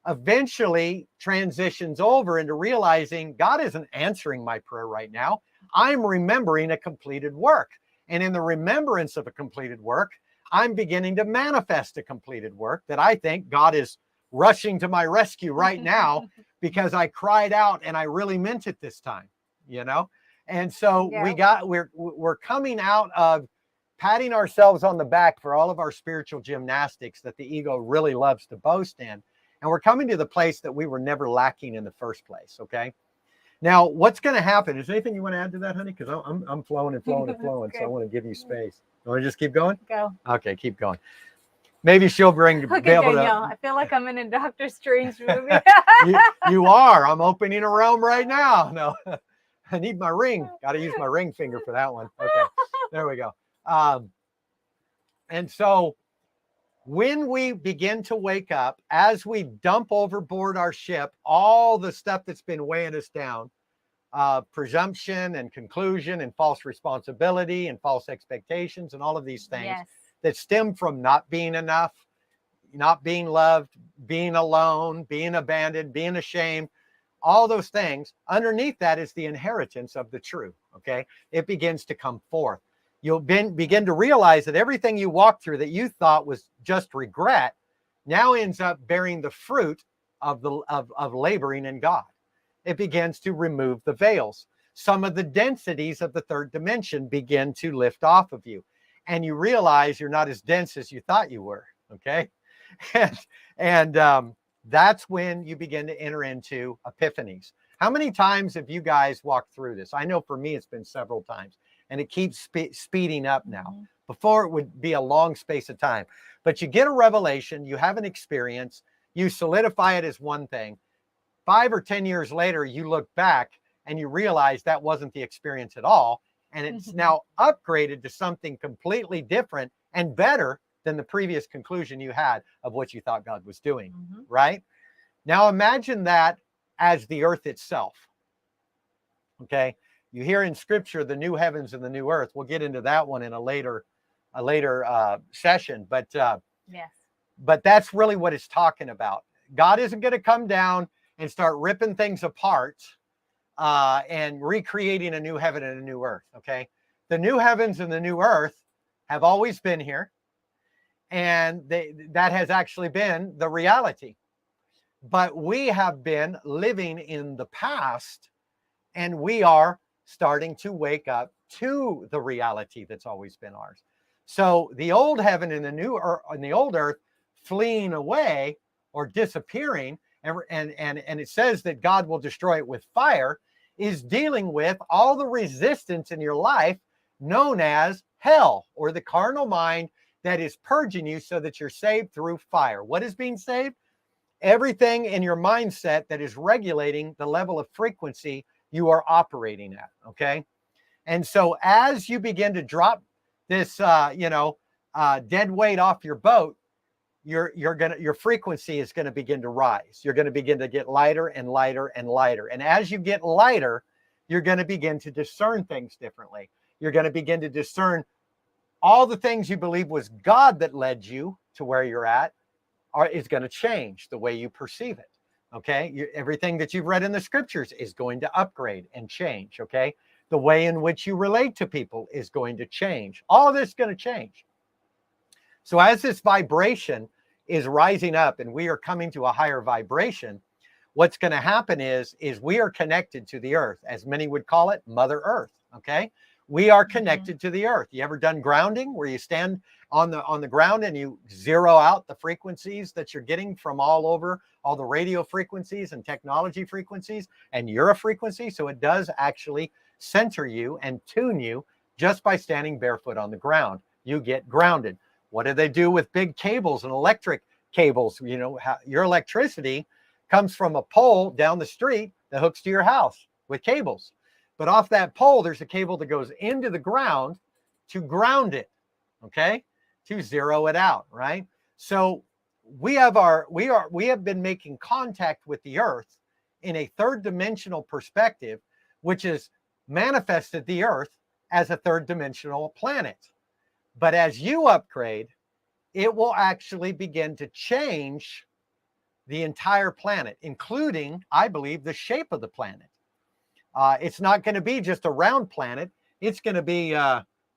eventually transitions over into realizing God isn't answering my prayer right now. I'm remembering a completed work. And in the remembrance of a completed work, I'm beginning to manifest a completed work that I think God is rushing to my rescue right now because I cried out and I really meant it this time, And so we're coming out of patting ourselves on the back for all of our spiritual gymnastics that the ego really loves to boast in. And we're coming to the place that we were never lacking in the first place, okay? Now, what's going to happen? Is there anything you want to add to that, honey? Because I'm flowing and flowing and flowing, so I want to give you space. You want to just keep going? Go. Okay, keep going. Maybe she'll be able Danielle, I feel like I'm in a Doctor Strange movie. you are. I'm opening a realm right now. No, I need my ring. Got to use my ring finger for that one. Okay, there we go. And so when we begin to wake up, as we dump overboard our ship, all the stuff that's been weighing us down, presumption and conclusion and false responsibility and false expectations and all of these things that stem from not being enough, not being loved, being alone, being abandoned, being ashamed, all those things. Underneath that is the inheritance of the true, okay? It begins to come forth. You'll begin to realize that everything you walked through that you thought was just regret now ends up bearing the fruit of laboring in God. it begins to remove the veils. Some of the densities of the third dimension begin to lift off of you. And you realize you're not as dense as you thought you were, okay? and that's when you begin to enter into epiphanies. How many times have you guys walked through this? I know for me, it's been several times, and it keeps speeding up now. Mm-hmm. Before, it would be a long space of time. But you get a revelation, you have an experience, you solidify it as one thing. 5 or 10 years later, you look back and you realize that wasn't the experience at all. And it's now upgraded to something completely different and better than the previous conclusion you had of what you thought God was doing, right? Now imagine that as the earth itself, okay? You hear in scripture, the new heavens and the new earth. We'll get into that one in a later session, but yes. But that's really what it's talking about. God isn't going to come down and start ripping things apart and recreating a new heaven and a new earth, okay? The new heavens and the new earth have always been here, and that has actually been the reality. But we have been living in the past, and we are starting to wake up to the reality that's always been ours. So the old heaven and the new earth, and the old earth fleeing away or disappearing, and it says that God will destroy it with fire, is dealing with all the resistance in your life known as hell, or the carnal mind that is purging you so that you're saved through fire. What is being saved? Everything in your mindset that is regulating the level of frequency you are operating at, okay? And so as you begin to drop this, dead weight off your boat, your frequency is going to begin to rise. You're going to begin to get lighter and lighter and lighter. And as you get lighter, you're going to begin to discern things differently. You're going to begin to discern all the things you believe was God that led you to where you're at is going to change the way you perceive it. Okay. Everything that you've read in the scriptures is going to upgrade and change. Okay. The way in which you relate to people is going to change. All of this is going to change. So as this vibration is rising up and we are coming to a higher vibration, what's going to happen is we are connected to the earth, as many would call it, Mother Earth. Okay. We are connected to the earth. You ever done grounding where you stand on the ground and you zero out the frequencies that you're getting from all over, all the radio frequencies and technology frequencies, and you're a frequency? So it does actually center you and tune you just by standing barefoot on the ground. You get grounded. What do they do with big cables and electric cables? You know, your electricity comes from a pole down the street that hooks to your house with cables. But off that pole, there's a cable that goes into the ground to ground it, okay? To zero it out, right? So we have been making contact with the earth in a third dimensional perspective, which has manifested the earth as a third dimensional planet. But as you upgrade, it will actually begin to change the entire planet, including, I believe, the shape of the planet. It's not going to be just a round planet. It's going to be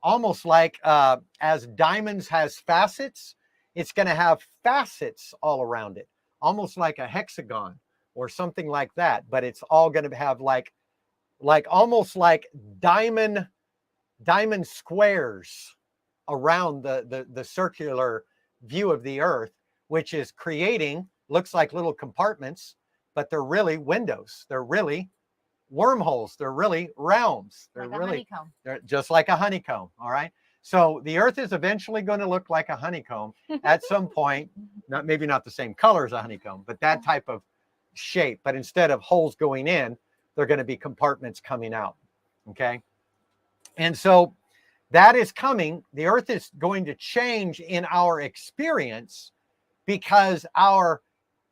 almost like as diamonds has facets, it's going to have facets all around it, almost like a hexagon or something like that. But it's all going to have like almost like diamond squares around the circular view of the earth, which is creating, looks like little compartments, but they're really windows. They're really wormholes. They're really realms. They're like really, honeycomb. they're just like a honeycomb. All right. So the earth is eventually going to look like a honeycomb at some point. Maybe not the same color as a honeycomb, but that type of shape. But instead of holes going in, they're going to be compartments coming out. Okay. And so that is coming. The earth is going to change in our experience because our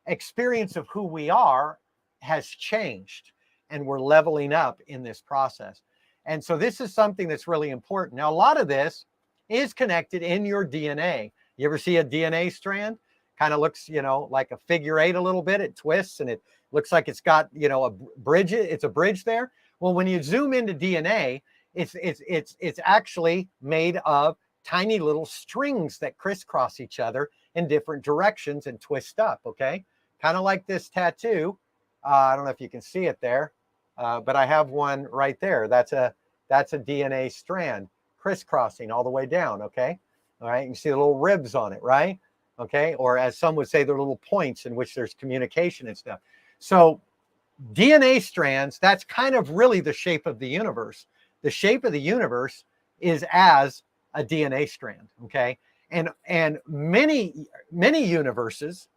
experience of who we are has changed, and we're leveling up in this process. And so this is something that's really important. Now, a lot of this is connected in your DNA. You ever see a DNA strand? Kind of looks, like a figure eight a little bit. It twists and it looks like it's got, a bridge. It's a bridge there. Well, when you zoom into DNA, it's actually made of tiny little strings that crisscross each other in different directions and twist up. Okay. Kind of like this tattoo. I don't know if you can see it there, but I have one right there. That's a DNA strand crisscrossing all the way down. Okay. All right. You can see the little ribs on it, right? Okay. Or as some would say, they're little points in which there's communication and stuff. So DNA strands, that's kind of really the shape of the universe. The shape of the universe is as a DNA strand. Okay. And many universes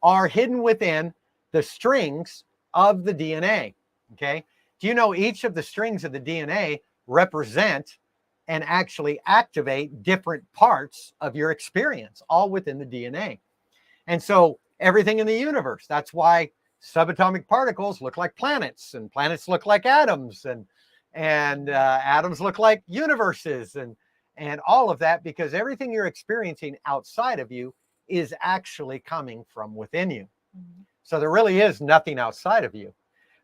are hidden within the strings of the DNA. Okay. Do you know each of the strings of the DNA represent and actually activate different parts of your experience, all within the DNA? And so everything in the universe, that's why subatomic particles look like planets, and planets look like atoms, and atoms look like universes, and all of that, because everything you're experiencing outside of you is actually coming from within you. Mm-hmm. So there really is nothing outside of you.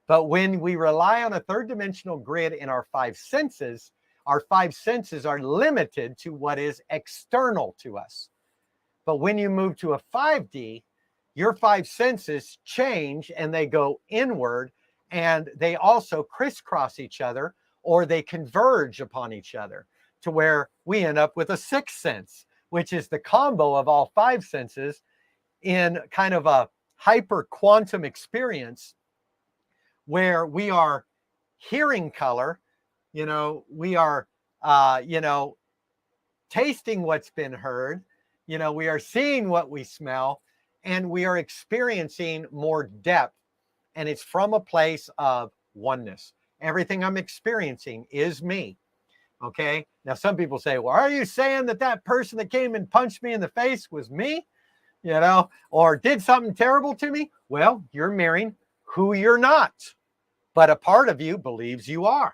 But when we rely on a third dimensional grid in our five senses are limited to what is external to us. But when you move to a 5D, your five senses change and they go inward, and they also crisscross each other, or they converge upon each other, to where we end up with a sixth sense, which is the combo of all five senses in kind of a hyper quantum experience, where we are hearing color, we are, tasting what's been heard, we are seeing what we smell, and we are experiencing more depth. And it's from a place of oneness. Everything I'm experiencing is me. Okay. Now, some people say, well, are you saying that person that came and punched me in the face was me? Or did something terrible to me? Well, you're mirroring who you're not, but a part of you believes you are,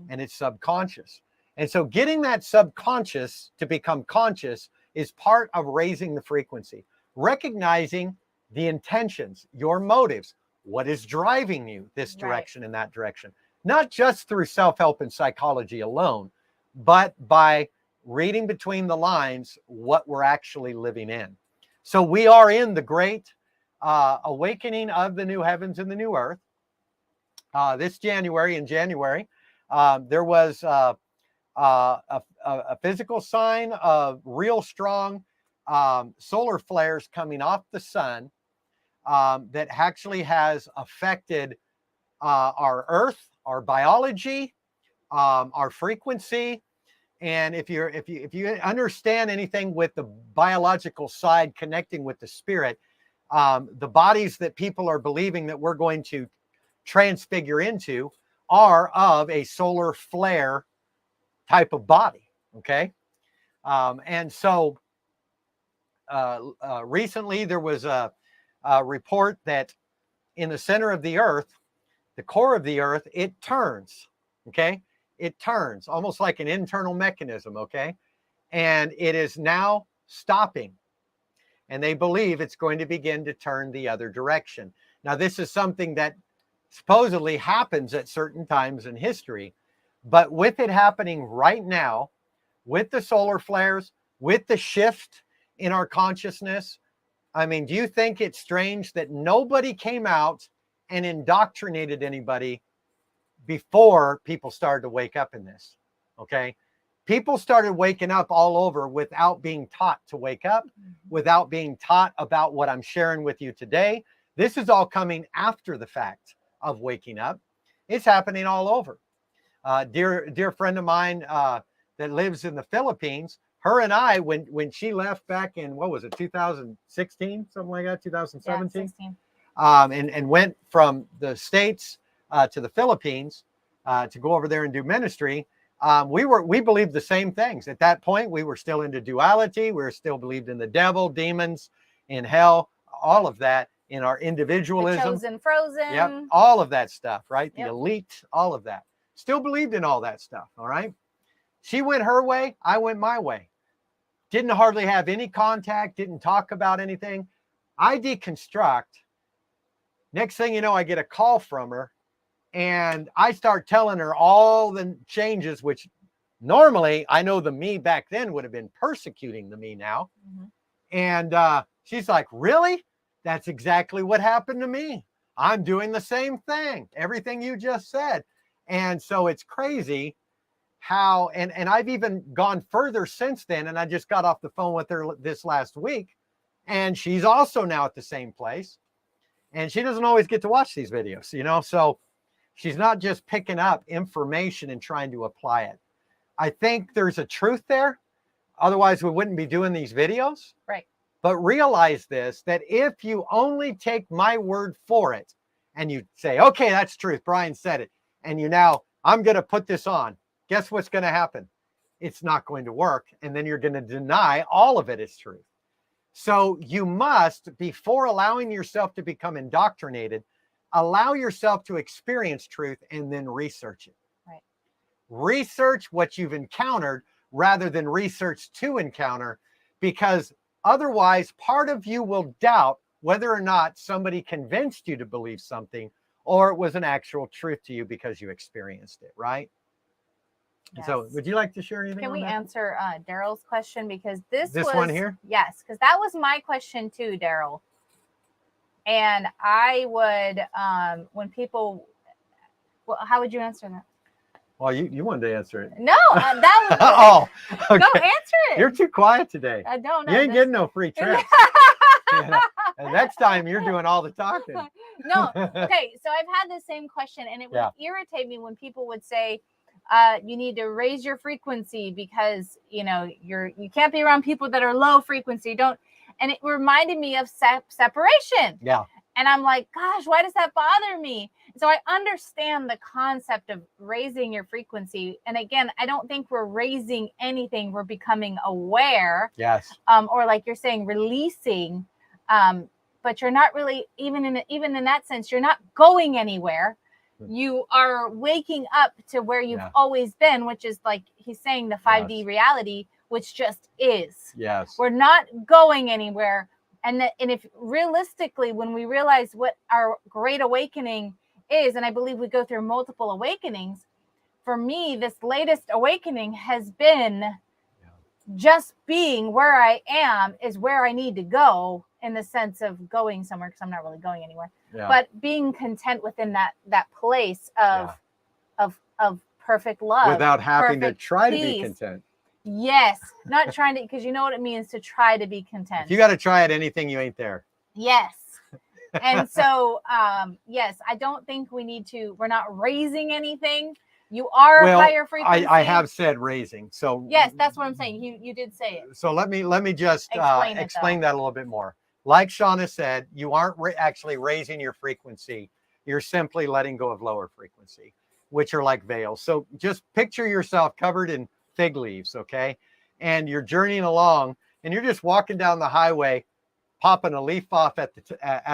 and it's subconscious. And so getting that subconscious to become conscious is part of raising the frequency, recognizing the intentions, your motives, what is driving you this direction and that direction, not just through self-help and psychology alone, but by reading between the lines what we're actually living in. So we are in the great awakening of the new heavens and the new earth. This January, there was a physical sign of real strong solar flares coming off the sun that actually has affected our earth, our biology, our frequency. And if you understand anything with the biological side connecting with the spirit, the bodies that people are believing that we're going to transfigure into are of a solar flare type of body. Okay. And so recently there was a report that in the center of the earth, the core of the earth, it turns. Okay. It turns almost like an internal mechanism. Okay. And it is now stopping. And they believe it's going to begin to turn the other direction. Now, this is something that supposedly happens at certain times in history, but with it happening right now, with the solar flares, with the shift in our consciousness, I mean, do you think it's strange that nobody came out and indoctrinated anybody before people started to wake up in this? Okay. People started waking up all over without being taught to wake up, without being taught about what I'm sharing with you today. This is all coming after the fact of waking up. It's happening all over. Dear friend of mine that lives in the Philippines, her and I, when she left back in, what was it, 2016, something like that, 2017? Yeah, and went from the States to the Philippines to go over there and do ministry. We believed the same things. At that point, we were still into duality. We were still believed in the devil, demons, in hell, all of that, in our individualism. The chosen, frozen. Yep, all of that stuff, right? Yep. The elite, all of that. Still believed in all that stuff, all right? She went her way, I went my way. Didn't hardly have any contact, didn't talk about anything. I deconstruct. Next thing you know, I get a call from her, and I start telling her all the changes, which normally I know the me back then would have been persecuting the me now. Mm-hmm. And she's like, really? That's exactly what happened to me. I'm doing the same thing, everything you just said. And so it's crazy how, and I've even gone further since then. And I just got off the phone with her this last week, and she's also now at the same place. And she doesn't always get to watch these videos, you know? So she's not just picking up information and trying to apply it. I think there's a truth there. Otherwise, we wouldn't be doing these videos. Right. But realize this, that if you only take my word for it and you say, okay, that's truth, Brian said it, and you now, I'm going to put this on, guess what's going to happen? It's not going to work. And then you're going to deny all of it is truth. So you must, before allowing yourself to become indoctrinated, allow yourself to experience truth and then research it. Right. Research what you've encountered rather than research to encounter, because otherwise part of you will doubt whether or not somebody convinced you to believe something or it was an actual truth to you because you experienced it, right? Yes. So would you like to share anything? Can we that? answer Daryl's question? Because this one here? Yes, because that was my question too, Daryl. And I would, when people, well, how would you answer that? Well, you wanted to answer it. No, that was. Oh, okay. No, answer it. You're too quiet today. I don't know. You ain't getting no free trips. And next time you're doing all the talking. No. Okay. So I've had the same question, and it would irritate me when people would say, you need to raise your frequency because you can't be around people that are low frequency. Don't. And it reminded me of separation. Yeah. And I'm like, gosh, why does that bother me? So I understand the concept of raising your frequency. And again, I don't think we're raising anything. We're becoming aware. Yes. Or like you're saying, releasing. But you're not really, even in that sense, you're not going anywhere. You are waking up to where you've always been, which is like he's saying the 5D reality, which just is. Yes. We're not going anywhere. And if realistically, when we realize what our great awakening is, and I believe we go through multiple awakenings, for me, this latest awakening has been just being where I am is where I need to go, in the sense of going somewhere, because I'm not really going anywhere, but being content within that place of perfect love. Without having to try peace. To be content. Yes, not trying to, because you know what it means to try to be content. If you got to try at anything, you ain't there. Yes. And so, yes, I don't think we need to, we're not raising anything. You are higher frequency. I have raising. So yes, that's what I'm saying. You did say it. So let me just explain that a little bit more. Like Shauna said, you aren't actually raising your frequency. You're simply letting go of lower frequency, which are like veils. So just picture yourself covered in fig leaves, okay? And you're journeying along, and you're just walking down the highway, popping a leaf off at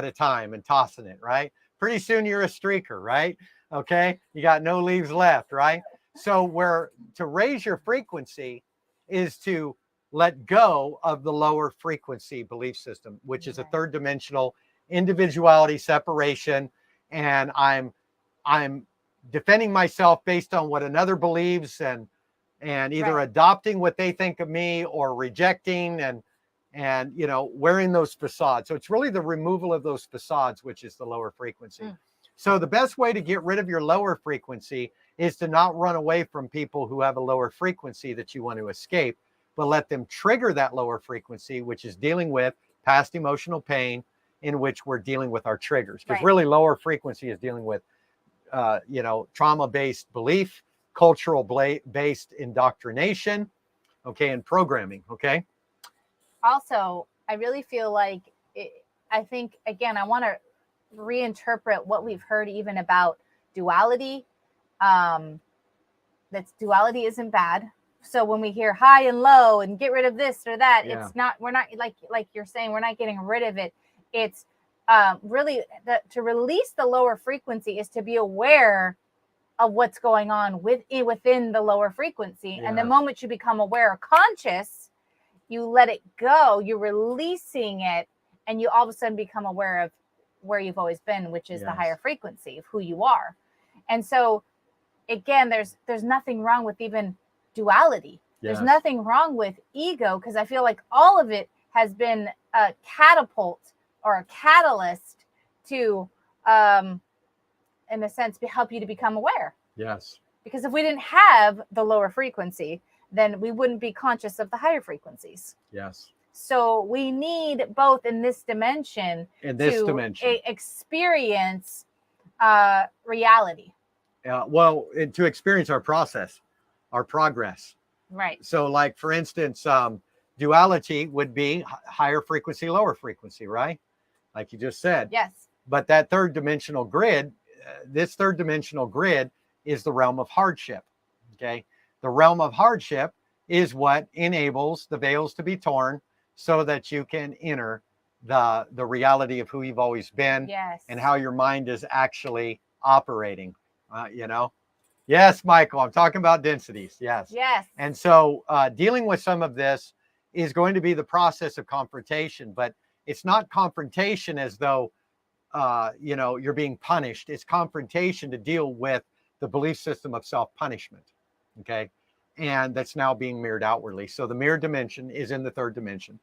a time and tossing it, right? Pretty soon you're a streaker, right? Okay, you got no leaves left, right? So to raise your frequency is to let go of the lower frequency belief system, which is a third dimensional individuality separation. And I'm defending myself based on what another believes, and either adopting what they think of me or rejecting and wearing those facades. So it's really the removal of those facades, which is the lower frequency. So the best way to get rid of your lower frequency is to not run away from people who have a lower frequency that you want to escape, but let them trigger that lower frequency, which is dealing with past emotional pain, in which we're dealing with our triggers. Because really lower frequency is dealing with, trauma-based belief, cultural-based indoctrination, okay, and programming, okay? Also, I really feel like, I think, again, I want to reinterpret what we've heard even about duality. That duality isn't bad. So when we hear high and low and get rid of this or that, it's not, we're not, like you're saying, we're not getting rid of it. It's really to release the lower frequency is to be aware of what's going on within the lower frequency. And the moment you become aware or conscious, you let it go, you're releasing it, and you all of a sudden become aware of where you've always been, which is the higher frequency of who you are. And so again, there's nothing wrong with even duality. There's nothing wrong with ego, because I feel like all of it has been a catapult or a catalyst to in a sense, help you to become aware. Yes. Because if we didn't have the lower frequency, then we wouldn't be conscious of the higher frequencies. Yes. So we need both in this dimension to experience reality. Well, to experience our process, our progress. Right. So like, for instance, duality would be higher frequency, lower frequency, right? Like you just said. Yes. But that third dimensional grid, this third dimensional grid is the realm of hardship. Okay. The realm of hardship is what enables the veils to be torn so that you can enter the reality of who you've always been. Yes. And how your mind is actually operating, you know? Yes, Michael, I'm talking about densities. Yes. Yes. And so dealing with some of this is going to be the process of confrontation, but it's not confrontation as though, you know, you're being punished. It's confrontation to deal with the belief system of self-punishment. Okay. And that's now being mirrored outwardly. So the mirror dimension is in the third dimension.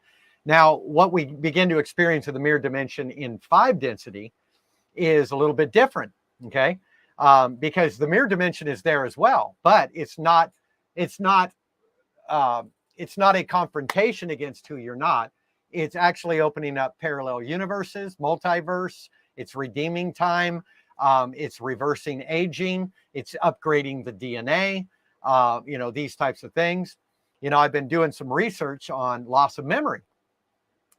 Now, what we begin to experience in the mirror dimension in 5 density is a little bit different. Okay. Because the mirror dimension is there as well, but it's not a confrontation against who you're not. It's actually opening up parallel universes, multiverse. It's redeeming time. It's reversing aging. It's upgrading the DNA. You know, these types of things. You know, I've been doing some research on loss of memory.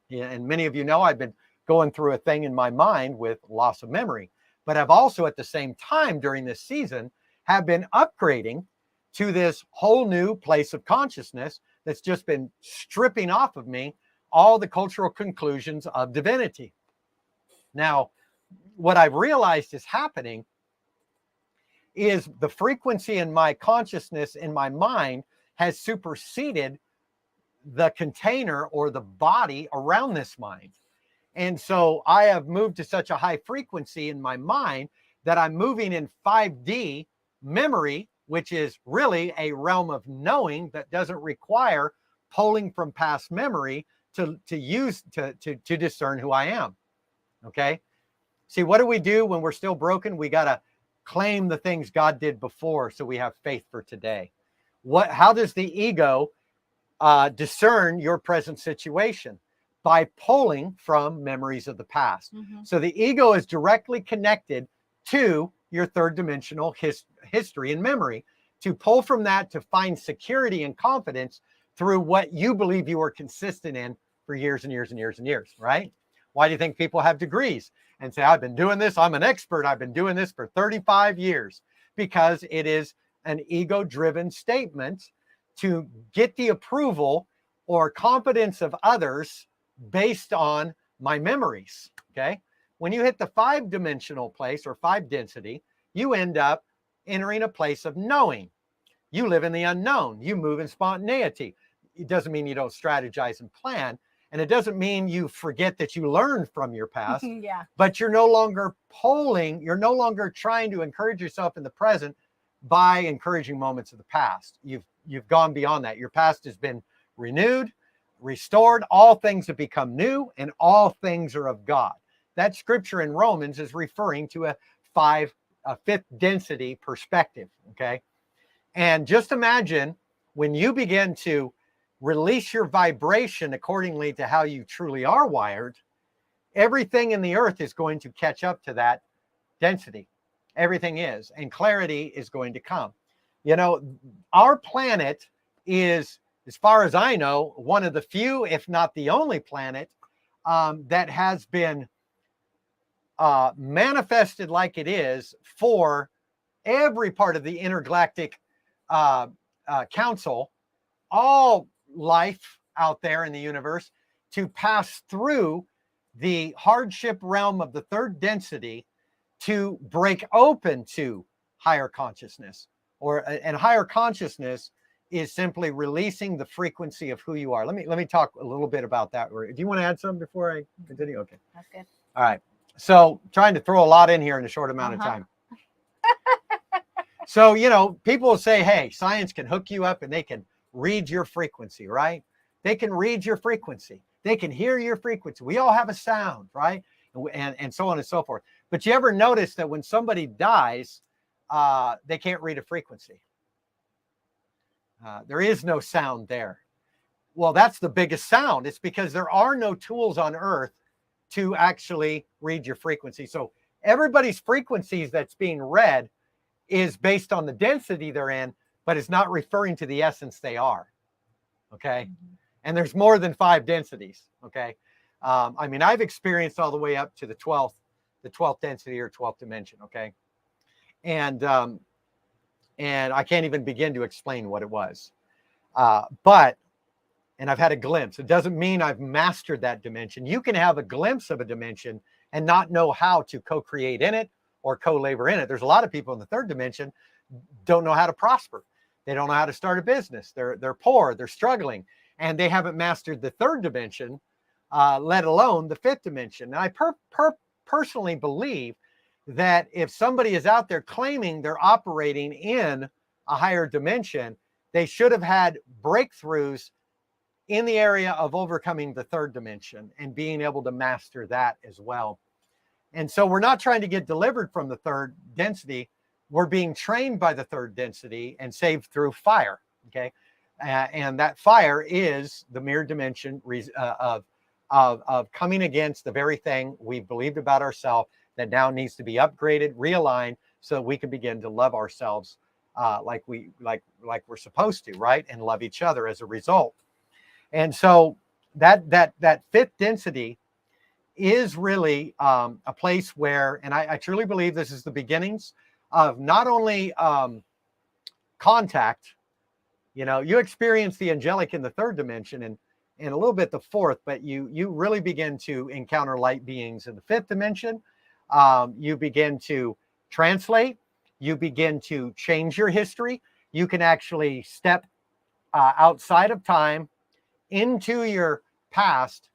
Yeah, and many of you know I've been going through a thing in my mind with loss of memory. But I've also at the same time during this season have been upgrading to this whole new place of consciousness that's just been stripping off of me all the cultural conclusions of divinity. Now, what I've realized is happening is the frequency in my consciousness, in my mind, has superseded the container or the body around this mind. And so I have moved to such a high frequency in my mind that I'm moving in 5D memory, which is really a realm of knowing that doesn't require pulling from past memory to discern who I am. Okay. See, what do we do when we're still broken? We got to claim the things God did before so we have faith for today. How does the ego discern your present situation? By pulling from memories of the past. Mm-hmm. So the ego is directly connected to your third dimensional history and memory, to pull from that to find security and confidence through what you believe you were consistent in for years and years and years and years, right? Why do you think people have degrees and say, I've been doing this, I'm an expert, I've been doing this for 35 years? Because it is an ego-driven statement to get the approval or confidence of others based on my memories. Okay. When you hit the 5-dimensional place or 5 density, you end up entering a place of knowing. You live in the unknown. You move in spontaneity. It doesn't mean you don't strategize and plan. And it doesn't mean you forget that you learned from your past. Yeah. But you're no longer polling. You're no longer trying to encourage yourself in the present by encouraging moments of the past. You've gone beyond that. Your past has been renewed, restored. All things have become new, and all things are of God. That scripture in Romans is referring to a 5th density perspective. Okay. And just imagine when you begin to release your vibration accordingly to how you truly are wired, everything in the earth is going to catch up to that density. Everything is, and clarity is going to come. You know, our planet is, as far as I know, one of the few, if not the only planet that has been manifested like it is for every part of the intergalactic council, all life out there in the universe, to pass through the hardship realm of the 3rd density to break open to higher consciousness. And higher consciousness is simply releasing the frequency of who you are. Let me talk a little bit about that. Do you want to add something before I continue? Okay. That's good. All right. So trying to throw a lot in here in a short amount of time. So, you know, people will say, hey, science can hook you up and they can read your frequency, right? They can read your frequency. They can hear your frequency. We all have a sound, right? And so on and so forth. But you ever notice that when somebody dies, they can't read a frequency? There is no sound there. Well, that's the biggest sound. It's because there are no tools on earth to actually read your frequency. So everybody's frequencies that's being read is based on the density they're in, but it's not referring to the essence they are. Okay. And there's more than 5 densities. Okay. I mean, I've experienced all the way up to the 12th density or 12th dimension. Okay. And I can't even begin to explain what it was. And I've had a glimpse. It doesn't mean I've mastered that dimension. You can have a glimpse of a dimension and not know how to co-create in it or co-labor in it. There's a lot of people in the 3rd dimension don't know how to prosper. They don't know how to start a business. They're poor, they're struggling, and they haven't mastered the 3rd dimension, let alone the 5th dimension. And I personally believe that if somebody is out there claiming they're operating in a higher dimension, they should have had breakthroughs in the area of overcoming the 3rd dimension and being able to master that as well. And so we're not trying to get delivered from the 3rd density. We're being trained by the 3rd density and saved through fire. Okay. And that fire is the mirror dimension of coming against the very thing we believed about ourselves that now needs to be upgraded, realigned, so that we can begin to love ourselves like we're supposed to, right? And love each other as a result. And so that 5th density is really a place where, and I truly believe this is the beginnings of not only contact. You know, you experience the angelic in the 3rd dimension and a little bit the 4th, but you really begin to encounter light beings in the 5th dimension. You begin to translate. You begin to change your history. You can actually step outside of time into your past,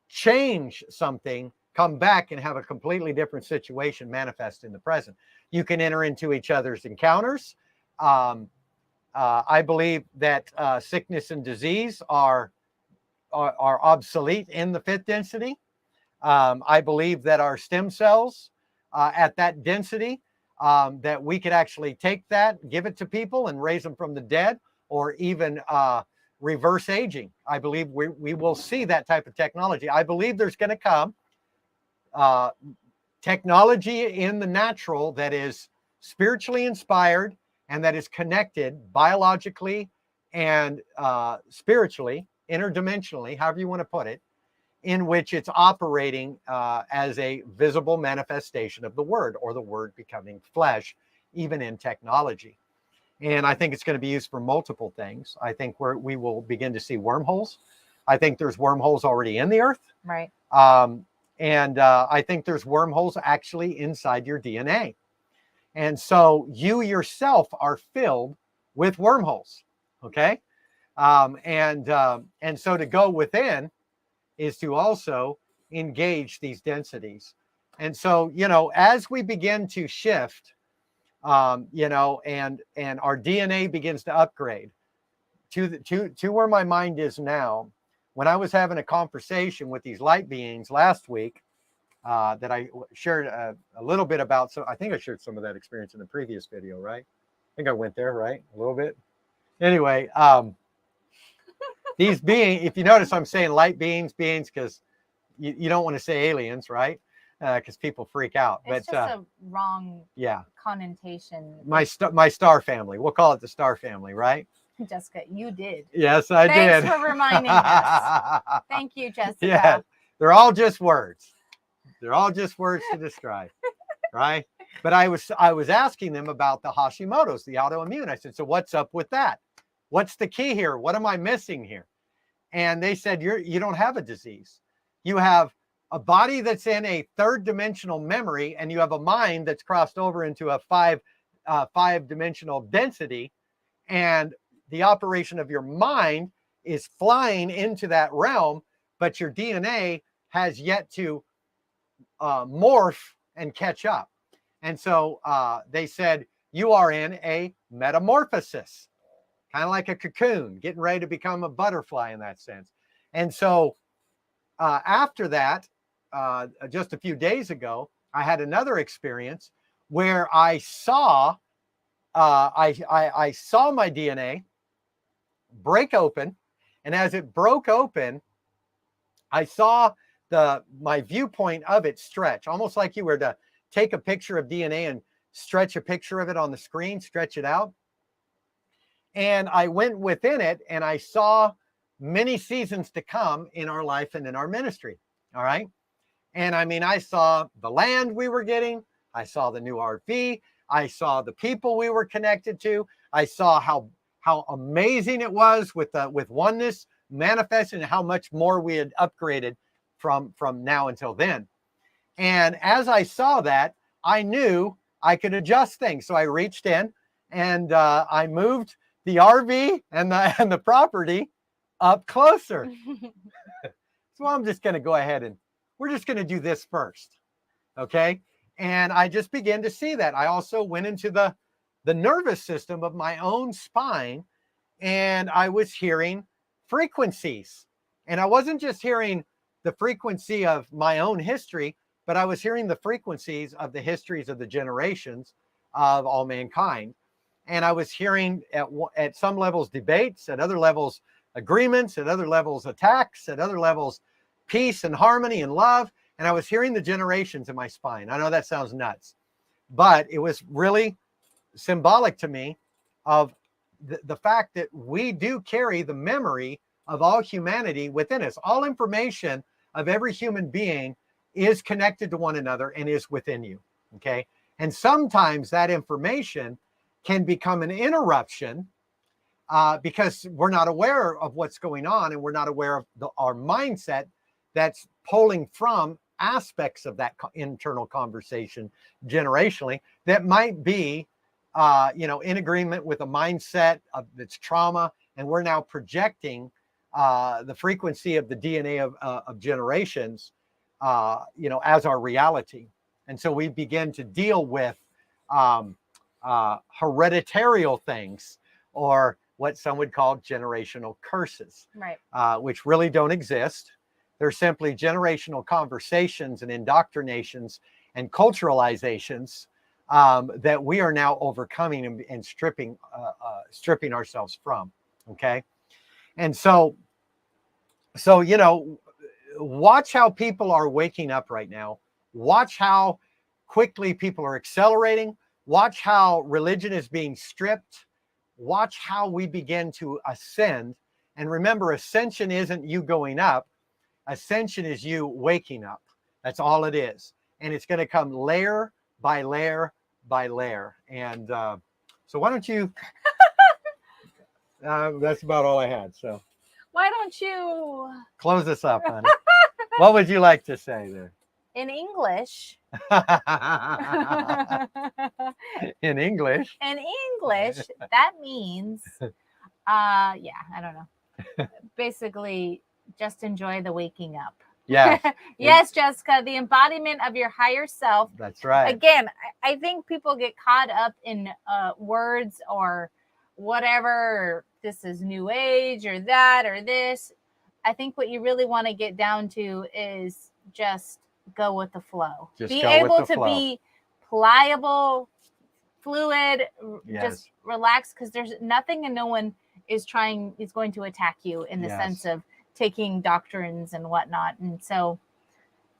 change something, come back and have a completely different situation manifest in the present. You can enter into each other's encounters. I believe that sickness and disease are obsolete in the 5th density. I believe that our stem cells at that density, that we could actually take that, give it to people and raise them from the dead, or even reverse aging. I believe we will see that type of technology. I believe there's going to come technology in the natural that is spiritually inspired and that is connected biologically and spiritually, interdimensionally, however you want to put it, in which it's operating as a visible manifestation of the word, or the word becoming flesh, even in technology. And I think it's going to be used for multiple things. I think we will begin to see wormholes. I think there's wormholes already in the earth. Right. And I think there's wormholes actually inside your DNA. And so you yourself are filled with wormholes. Okay. And so to go within is to also engage these densities. And so, you know, as we begin to shift, you know, and our DNA begins to upgrade to where my mind is now. When I was having a conversation with these light beings last week, that I shared a little bit about. So I think I shared some of that experience in the previous video, right? I think I went there, right? A little bit. Anyway, these beings, if you notice, I'm saying light beings, because you don't want to say aliens, right? Because people freak out. It's just a wrong connotation. My star family. We'll call it the star family, right? Jessica, you did. Yes, I did. Thanks for reminding us. Thank you, Jessica. Yeah, they're all just words. They're all just words to describe, right? But I was asking them about the Hashimoto's, the autoimmune. I said, so what's up with that? What's the key here? What am I missing here? And they said, you don't have a disease. You have a body that's in a 3rd dimensional memory, and you have a mind that's crossed over into a 5 dimensional density. And the operation of your mind is flying into that realm, but your DNA has yet to morph and catch up. And so they said, you are in a metamorphosis, kind of like a cocoon, getting ready to become a butterfly in that sense. And so after that, just a few days ago, I had another experience where I saw I saw my DNA break open, and as it broke open, I saw my viewpoint of it stretch, almost like you were to take a picture of DNA and stretch a picture of it on the screen, stretch it out. And I went within it and I saw many seasons to come in our life and in our ministry. All right. And I mean, I saw the land we were getting. I saw the new RV. I saw the people we were connected to. I saw how amazing it was with oneness manifesting, and how much more we had upgraded from now until then. And as I saw that, I knew I could adjust things. So I reached in and I moved the RV and the property up closer. So I'm just going to go ahead and we're just going to do this first. Okay. And I just began to see that. I also went into the nervous system of my own spine, and I was hearing frequencies. And I wasn't just hearing the frequency of my own history, but I was hearing the frequencies of the histories of the generations of all mankind. And I was hearing at some levels debates, at other levels agreements, at other levels attacks, at other levels peace and harmony and love. And I was hearing the generations in my spine. I know that sounds nuts, but it was really symbolic to me of the fact that we do carry the memory of all humanity within us. All information of every human being is connected to one another and is within you. Okay. And sometimes that information can become an interruption because we're not aware of what's going on, and we're not aware of our mindset that's pulling from aspects of that internal conversation generationally that might be in agreement with a mindset of that's trauma, and we're now projecting the frequency of the DNA of generations as our reality. And so we begin to deal with hereditarial things, or what some would call generational curses, right? Which really don't exist. They're simply generational conversations and indoctrinations and culturalizations that we are now overcoming and stripping ourselves from. Okay. And so, watch how people are waking up right now. Watch how quickly people are accelerating. Watch how religion is being stripped. Watch how we begin to ascend. And remember, ascension isn't you going up. Ascension is you waking up. That's all it is. And it's going to come layer by layer by layer. And so why don't you, that's about all I had. So why don't you close this up, honey? What would you like to say there? In English. In English. In English, that means, I don't know. Basically, just enjoy the waking up. Yes. Yes, Jessica, the embodiment of your higher self. That's right. Again, I think people get caught up in words or whatever. This is new age or that or this. I think what you really want to get down to is just go with the flow. Be able to be pliable, fluid, just relax, because there's nothing and no one is going to attack you in the sense of taking doctrines and whatnot. And so,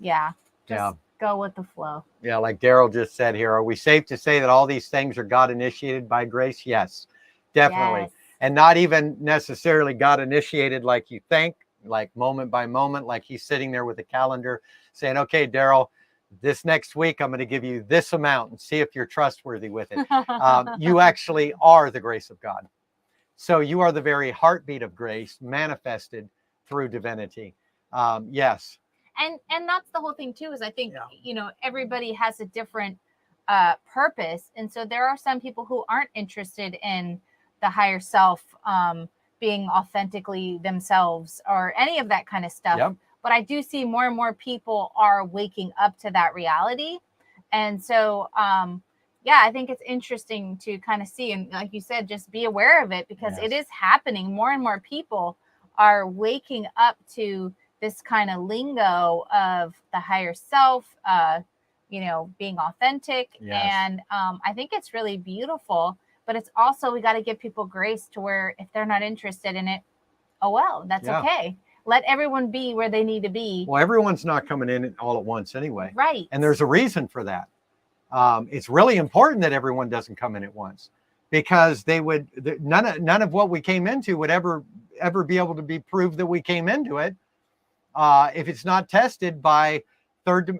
go with the flow. Yeah, like Daryl just said here, are we safe to say that all these things are God initiated by grace? Yes, definitely. Yes. And not even necessarily God initiated like you think, like moment by moment, like he's sitting there with a calendar saying, okay, Daryl, this next week, I'm going to give you this amount and see if you're trustworthy with it. You actually are the grace of God. So you are the very heartbeat of grace manifested through divinity. Yes. And that's the whole thing too, is I think, everybody has a different purpose. And so there are some people who aren't interested in the higher self, being authentically themselves or any of that kind of stuff. Yep. But I do see more and more people are waking up to that reality. And so, I think it's interesting to kind of see, and like you said, just be aware of it, because it is happening. More and more people are waking up to this kind of lingo of the higher self, being authentic. Yes. And I think it's really beautiful, but it's also, we got to give people grace to where if they're not interested in it, oh, well, that's Yeah. okay. Let everyone be where they need to be. Well, everyone's not coming in all at once anyway. Right. And there's a reason for that. It's really important that everyone doesn't come in at once, because none of what we came into would ever be able to be proved that we came into it if it's not tested by third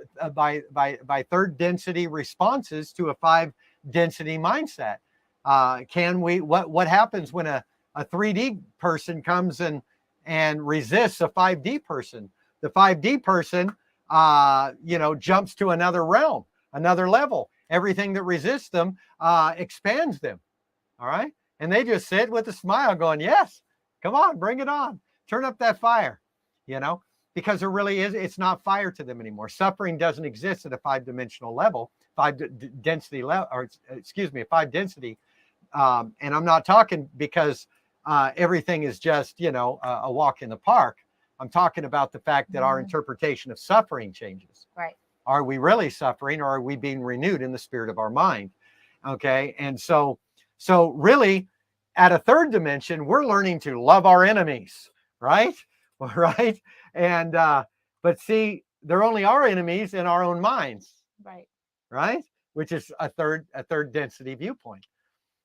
density responses to a 5 density mindset. What happens when a 3D person comes and resists a 5D person? The 5D person jumps to another realm, another level. Everything that resists them expands them. All right. And they just sit with a smile going, yes, come on, bring it on. Turn up that fire, because there really is, it's not fire to them anymore. Suffering doesn't exist at a 5-dimensional level, 5 density level, or excuse me, a 5 density. And I'm not talking because everything is just, a walk in the park. I'm talking about the fact that our interpretation of suffering changes. Right. Are we really suffering, or are we being renewed in the spirit of our mind? Okay. And so really, at a 3rd dimension, we're learning to love our enemies, right? Right. And, but see, they're only our enemies in our own minds. Right. Right. Which is a third density viewpoint.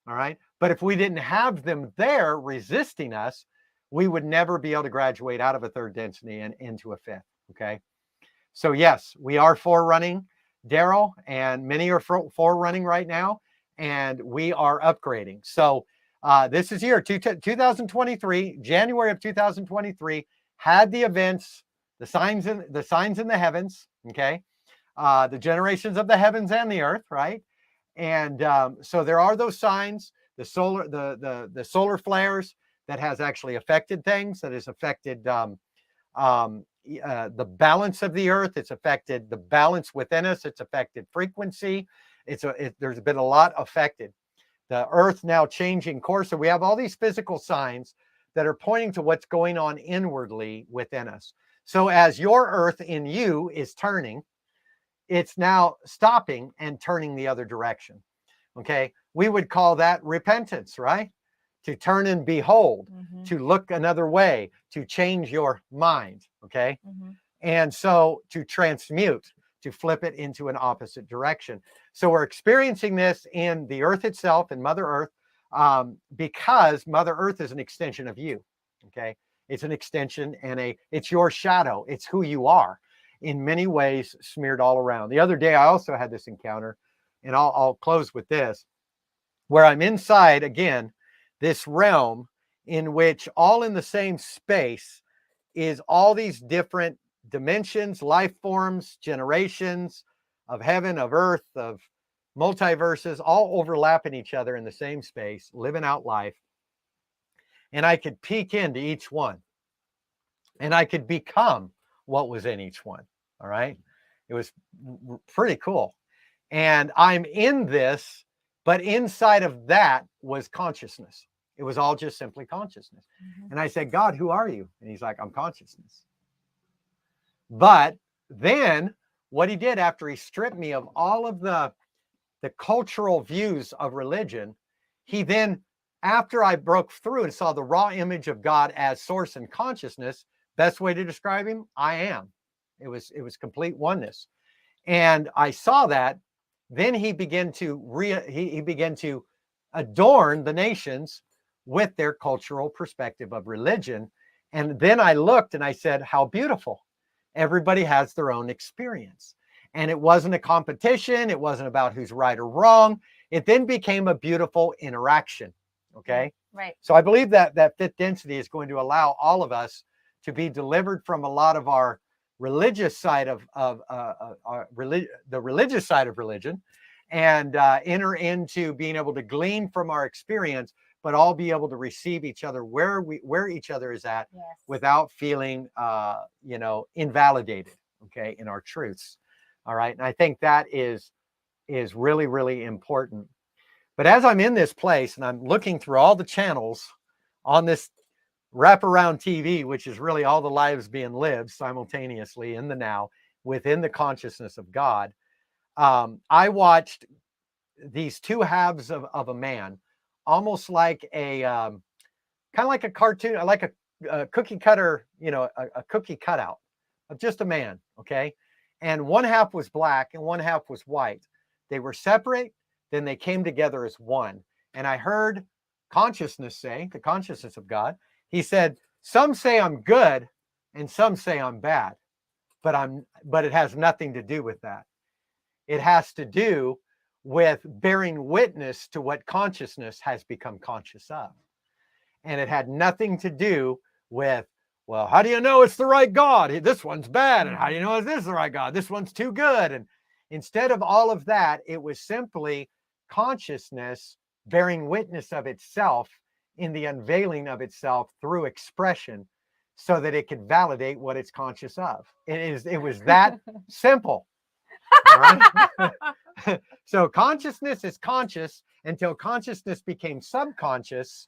All right. But if we didn't have them there resisting us, we would never be able to graduate out of a 3rd density and into a 5th. Okay. So yes, we are forerunning, Daryl, and many are forerunning right now, and we are upgrading. So this is year 2023, January of 2023, had the events, the signs in the heavens. Okay. The generations of the heavens and the earth. Right. And so there are those signs, the solar flares that has actually affected things, that has affected the balance of the earth. It's affected the balance within us. It's affected frequency. There's been a lot affected. The earth now changing course. So we have all these physical signs that are pointing to what's going on inwardly within us. So as your earth in you is turning, it's now stopping and turning the other direction. Okay. We would call that repentance, right? To turn and behold, to look another way, to change your mind. Okay. And so to transmute, to flip it into an opposite direction. So we're experiencing this in the earth itself, in Mother Earth, because Mother Earth is an extension of you. Okay. It's an extension and it's your shadow. It's who you are in many ways, smeared all around. The other day, I also had this encounter, and I'll close with this, where I'm inside again, this realm in which all in the same space is all these different dimensions, life forms, generations of heaven, of earth, of multiverses, all overlapping each other in the same space, living out life. And I could peek into each one, and I could become what was in each one. All right. It was pretty cool. And I'm in this, but inside of that was consciousness. It was all just simply consciousness. And I said, God, who are you? And he's like, I'm consciousness. But then what he did after he stripped me of all of the cultural views of religion, he then, after I broke through and saw the raw image of God as source and consciousness, best way to describe him, I am. It was complete oneness. And I saw that. Then he began to adorn the nations with their cultural perspective of religion. And then I looked and I said, how beautiful. Everybody has their own experience. And it wasn't a competition. It wasn't about who's right or wrong. It then became a beautiful interaction. Okay. Right. So I believe that 5th density is going to allow all of us to be delivered from a lot of our religious side of the religious side of religion, and enter into being able to glean from our experience, but all be able to receive each other where each other is at, Yes. without feeling invalidated, okay, in our truths. All right. And I think that is really, really important. But as I'm in this place and I'm looking through all the channels on this wraparound TV, which is really all the lives being lived simultaneously in the now within the consciousness of God, I watched these two halves of a man, almost like a kind of like a cartoon, like a cookie cutter, a cookie cutout of just a man. Okay. And one half was black and one half was white. They were separate, then they came together as one. And I heard consciousness say, the consciousness of God, he said, some say I'm good and some say I'm bad, but it has nothing to do with that. It has to do with bearing witness to what consciousness has become conscious of. And it had nothing to do with, well, how do you know it's the right God? This one's bad. And how do you know this is the right God? This one's too good. And instead of all of that, it was simply consciousness bearing witness of itself in the unveiling of itself through expression so that it could validate what it's conscious of. It was that simple. All right. So consciousness is conscious until consciousness became subconscious.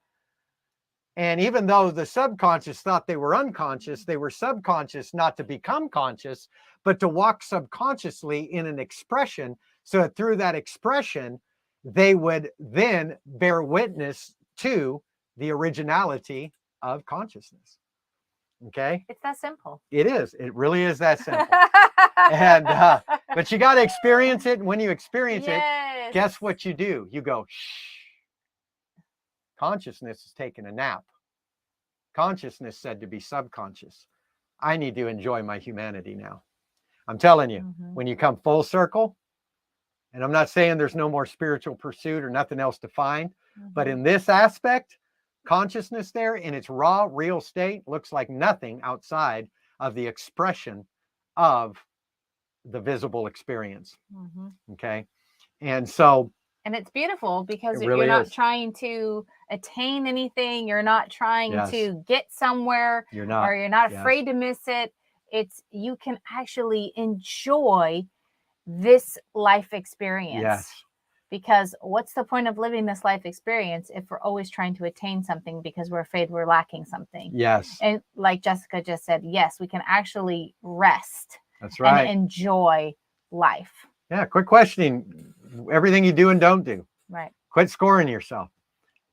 And even though the subconscious thought they were unconscious, they were subconscious not to become conscious, but to walk subconsciously in an expression. So that through that expression, they would then bear witness to the originality of consciousness. Okay. It's that simple. It is. It really is that simple. And but you got to experience it. And when you experience it, guess what you do? You go, shh. Consciousness is taking a nap. Consciousness said to be subconscious. I need to enjoy my humanity now. I'm telling you, when you come full circle, and I'm not saying there's no more spiritual pursuit or nothing else to find, but in this aspect, consciousness there in its raw, real state looks like nothing outside of the expression of the visible experience. Okay. And so, and it's beautiful because really you're not is. trying to attain anything. You're not trying to get somewhere. You're not. Or you're not afraid to miss it. It's you can actually enjoy this life experience. Yes. Because what's the point of living this life experience if we're always trying to attain something because we're afraid we're lacking something? Yes. And like Jessica just said, yes, we can actually rest. That's right. And enjoy life. Yeah. Quit questioning everything you do and don't do. Right. Quit scoring yourself.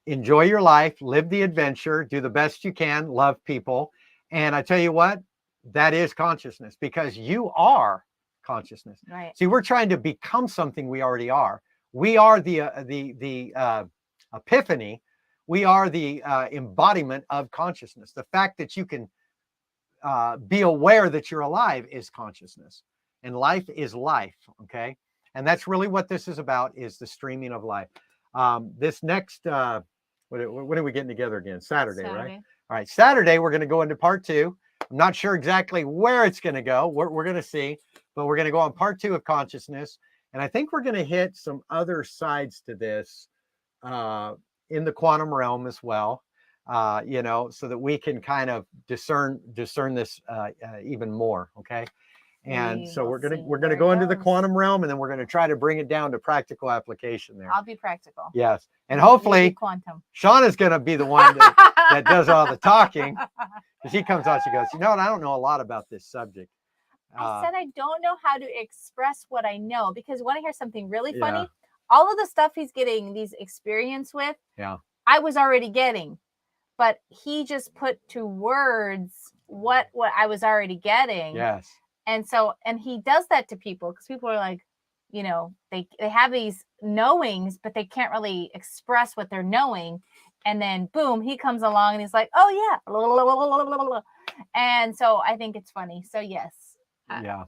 Enjoy your life, live the adventure, do the best you can, love people. And I tell you what, that is consciousness because you are consciousness. Right. See, we're trying to become something we already are. We are the epiphany. We are the embodiment of consciousness. The fact that you can be aware that you're alive is consciousness, and life is life. Okay, and that's really what this is about: is the streaming of life. This next, when are we getting together again? Saturday, right? All right, Saturday we're going to go into part 2. I'm not sure exactly where it's going to go. We're going to see, but we're going to go on part 2 of consciousness. And I think we're going to hit some other sides to this in the quantum realm as well, so that we can kind of discern this even more. Okay. And so we're gonna go into the quantum realm, and then we're going to try to bring it down to practical application there. I'll be practical. Yes. And hopefully quantum. Shauna's going to be the one that does all the talking. Because she comes out, she goes, I don't know a lot about this subject. I said I don't know how to express what I know, because you want to hear something really funny? All of the stuff he's getting these experience with, I was already getting, but he just put to words what I was already getting. Yes. And so, and he does that to people because people are like, they have these knowings, but they can't really express what they're knowing. And then boom, he comes along and he's like, oh yeah. And so I think it's funny. So yes.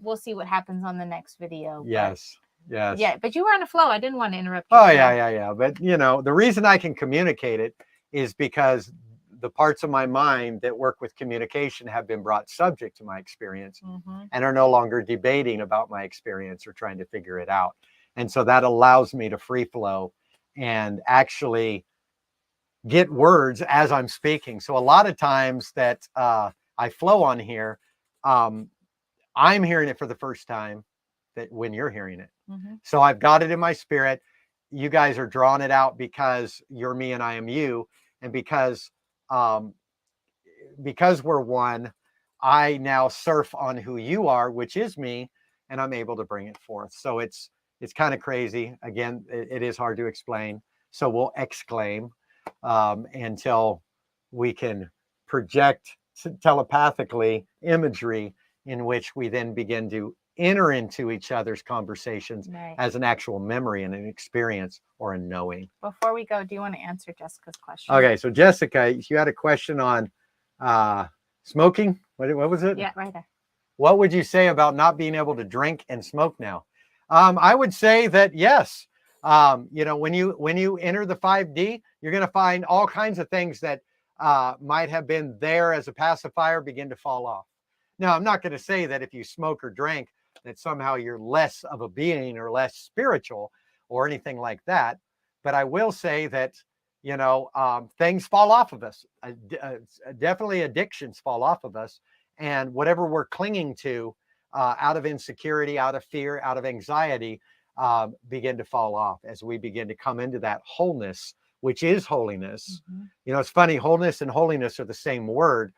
We'll see what happens on the next video. Yes. Yes. Yeah, but you were on a flow. I didn't want to interrupt you. Oh, yeah. But, the reason I can communicate it is because the parts of my mind that work with communication have been brought subject to my experience and are no longer debating about my experience or trying to figure it out. And so that allows me to free flow and actually get words as I'm speaking. So a lot of times that I flow on here, I'm hearing it for the first time that when you're hearing it. So I've got it in my spirit. You guys are drawing it out because you're me and I am you. And because we're one, I now surf on who you are, which is me, and I'm able to bring it forth. So it's It's kind of crazy. Again, it is hard to explain. So we'll exclaim until we can project telepathically imagery in which we then begin to enter into each other's conversations Right. as an actual memory and an experience or a knowing. Before we go, do you want to answer Jessica's question? Okay, so Jessica, you had a question on smoking. What was it? Yeah, right there. What would you say about not being able to drink and smoke now? I would say that yes. You know, when you enter the 5D, you're going to find all kinds of things that might have been there as a pacifier begin to fall off. Now, I'm not going to say that if you smoke or drink that somehow you're less of a being or less spiritual or anything like that. But I will say that, you know, things fall off of us. Definitely addictions fall off of us. And whatever we're clinging to out of insecurity, out of fear, out of anxiety, begin to fall off as we begin to come into that wholeness, which is holiness. Mm-hmm. You know, it's funny, wholeness and holiness are the same word.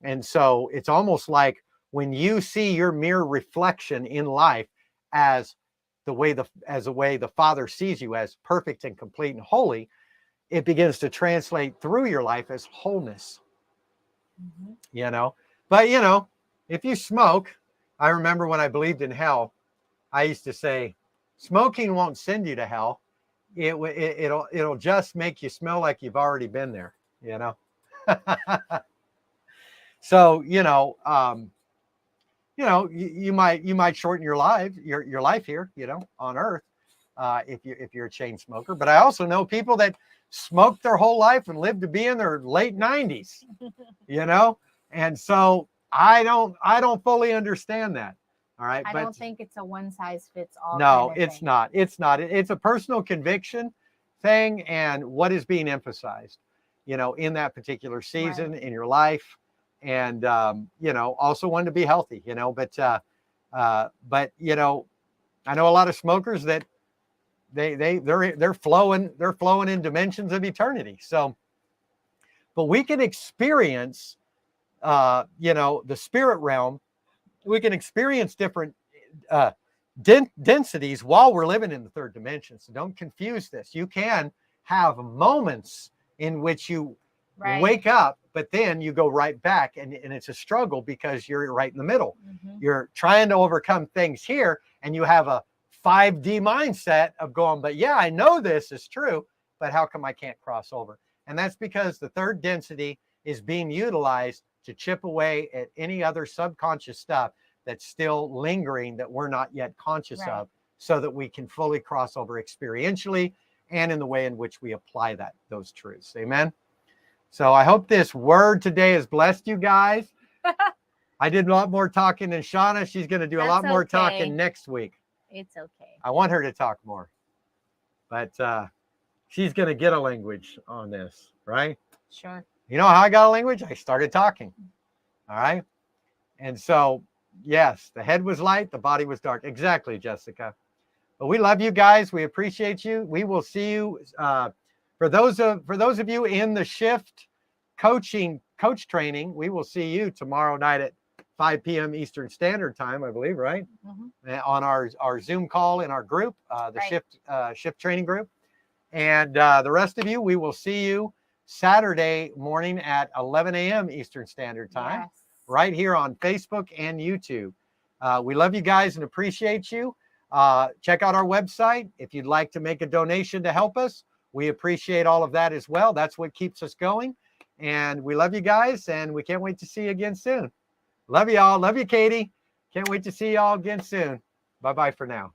And so it's almost like when you see your mirror reflection in life as the way the Father sees you, as perfect and complete and holy, it begins to translate through your life as wholeness. Mm-hmm. You know, but you know, if you smoke, I remember when I believed in hell, I used to say, smoking won't send you to hell. It'll just make you smell like you've already been there, you know. So, you know, you might shorten your life here, you know, on earth, if you're a chain smoker. But I also know people that smoked their whole life and lived to be in their late 90s, you know. And so I don't fully understand that. All right. I don't think it's a one size fits all. No, kind of it's thing. not. It's not. It's a personal conviction thing and what is being emphasized, you know, in that particular season in your life. And, you know, also wanting to be healthy, you know, but, you know, I know a lot of smokers that they're flowing in dimensions of eternity. So, but we can experience, you know, the spirit realm. We can experience different densities while we're living in the third dimension. So don't confuse this. You can have moments in which you wake up, but then you go right back, and it's a struggle because you're right in the middle. Mm-hmm. You're trying to overcome things here, and you have a 5D mindset of going, but yeah, I know this is true, but how come I can't cross over? And that's because the third density is being utilized to chip away at any other subconscious stuff that's still lingering that we're not yet conscious of, so that we can fully cross over experientially and in the way in which we apply those truths. Amen. So I hope this word today has blessed you guys. I did a lot more talking than Shauna. She's going to do a lot more talking next week. It's okay. I want her to talk more, but she's going to get a language on this, right? Sure. You know how I got a language? I started talking. All right. And so, yes, the head was light, the body was dark. Exactly, Jessica. But we love you guys. We appreciate you. We will see you. For those of you in the shift coach training, we will see you tomorrow night at 5 p.m. Eastern Standard Time, I believe, right? Mm-hmm. On our Zoom call in our group, the shift training group. And the rest of you, we will see you Saturday morning at 11 a.m. Eastern Standard Time, right here on Facebook and YouTube. We love you guys and appreciate you. Check out our website if you'd like to make a donation to help us. We appreciate all of that as well. That's what keeps us going. And we love you guys, and we can't wait to see you again soon. Love you all. Love you, Katie. Can't wait to see you all again soon. Bye-bye for now.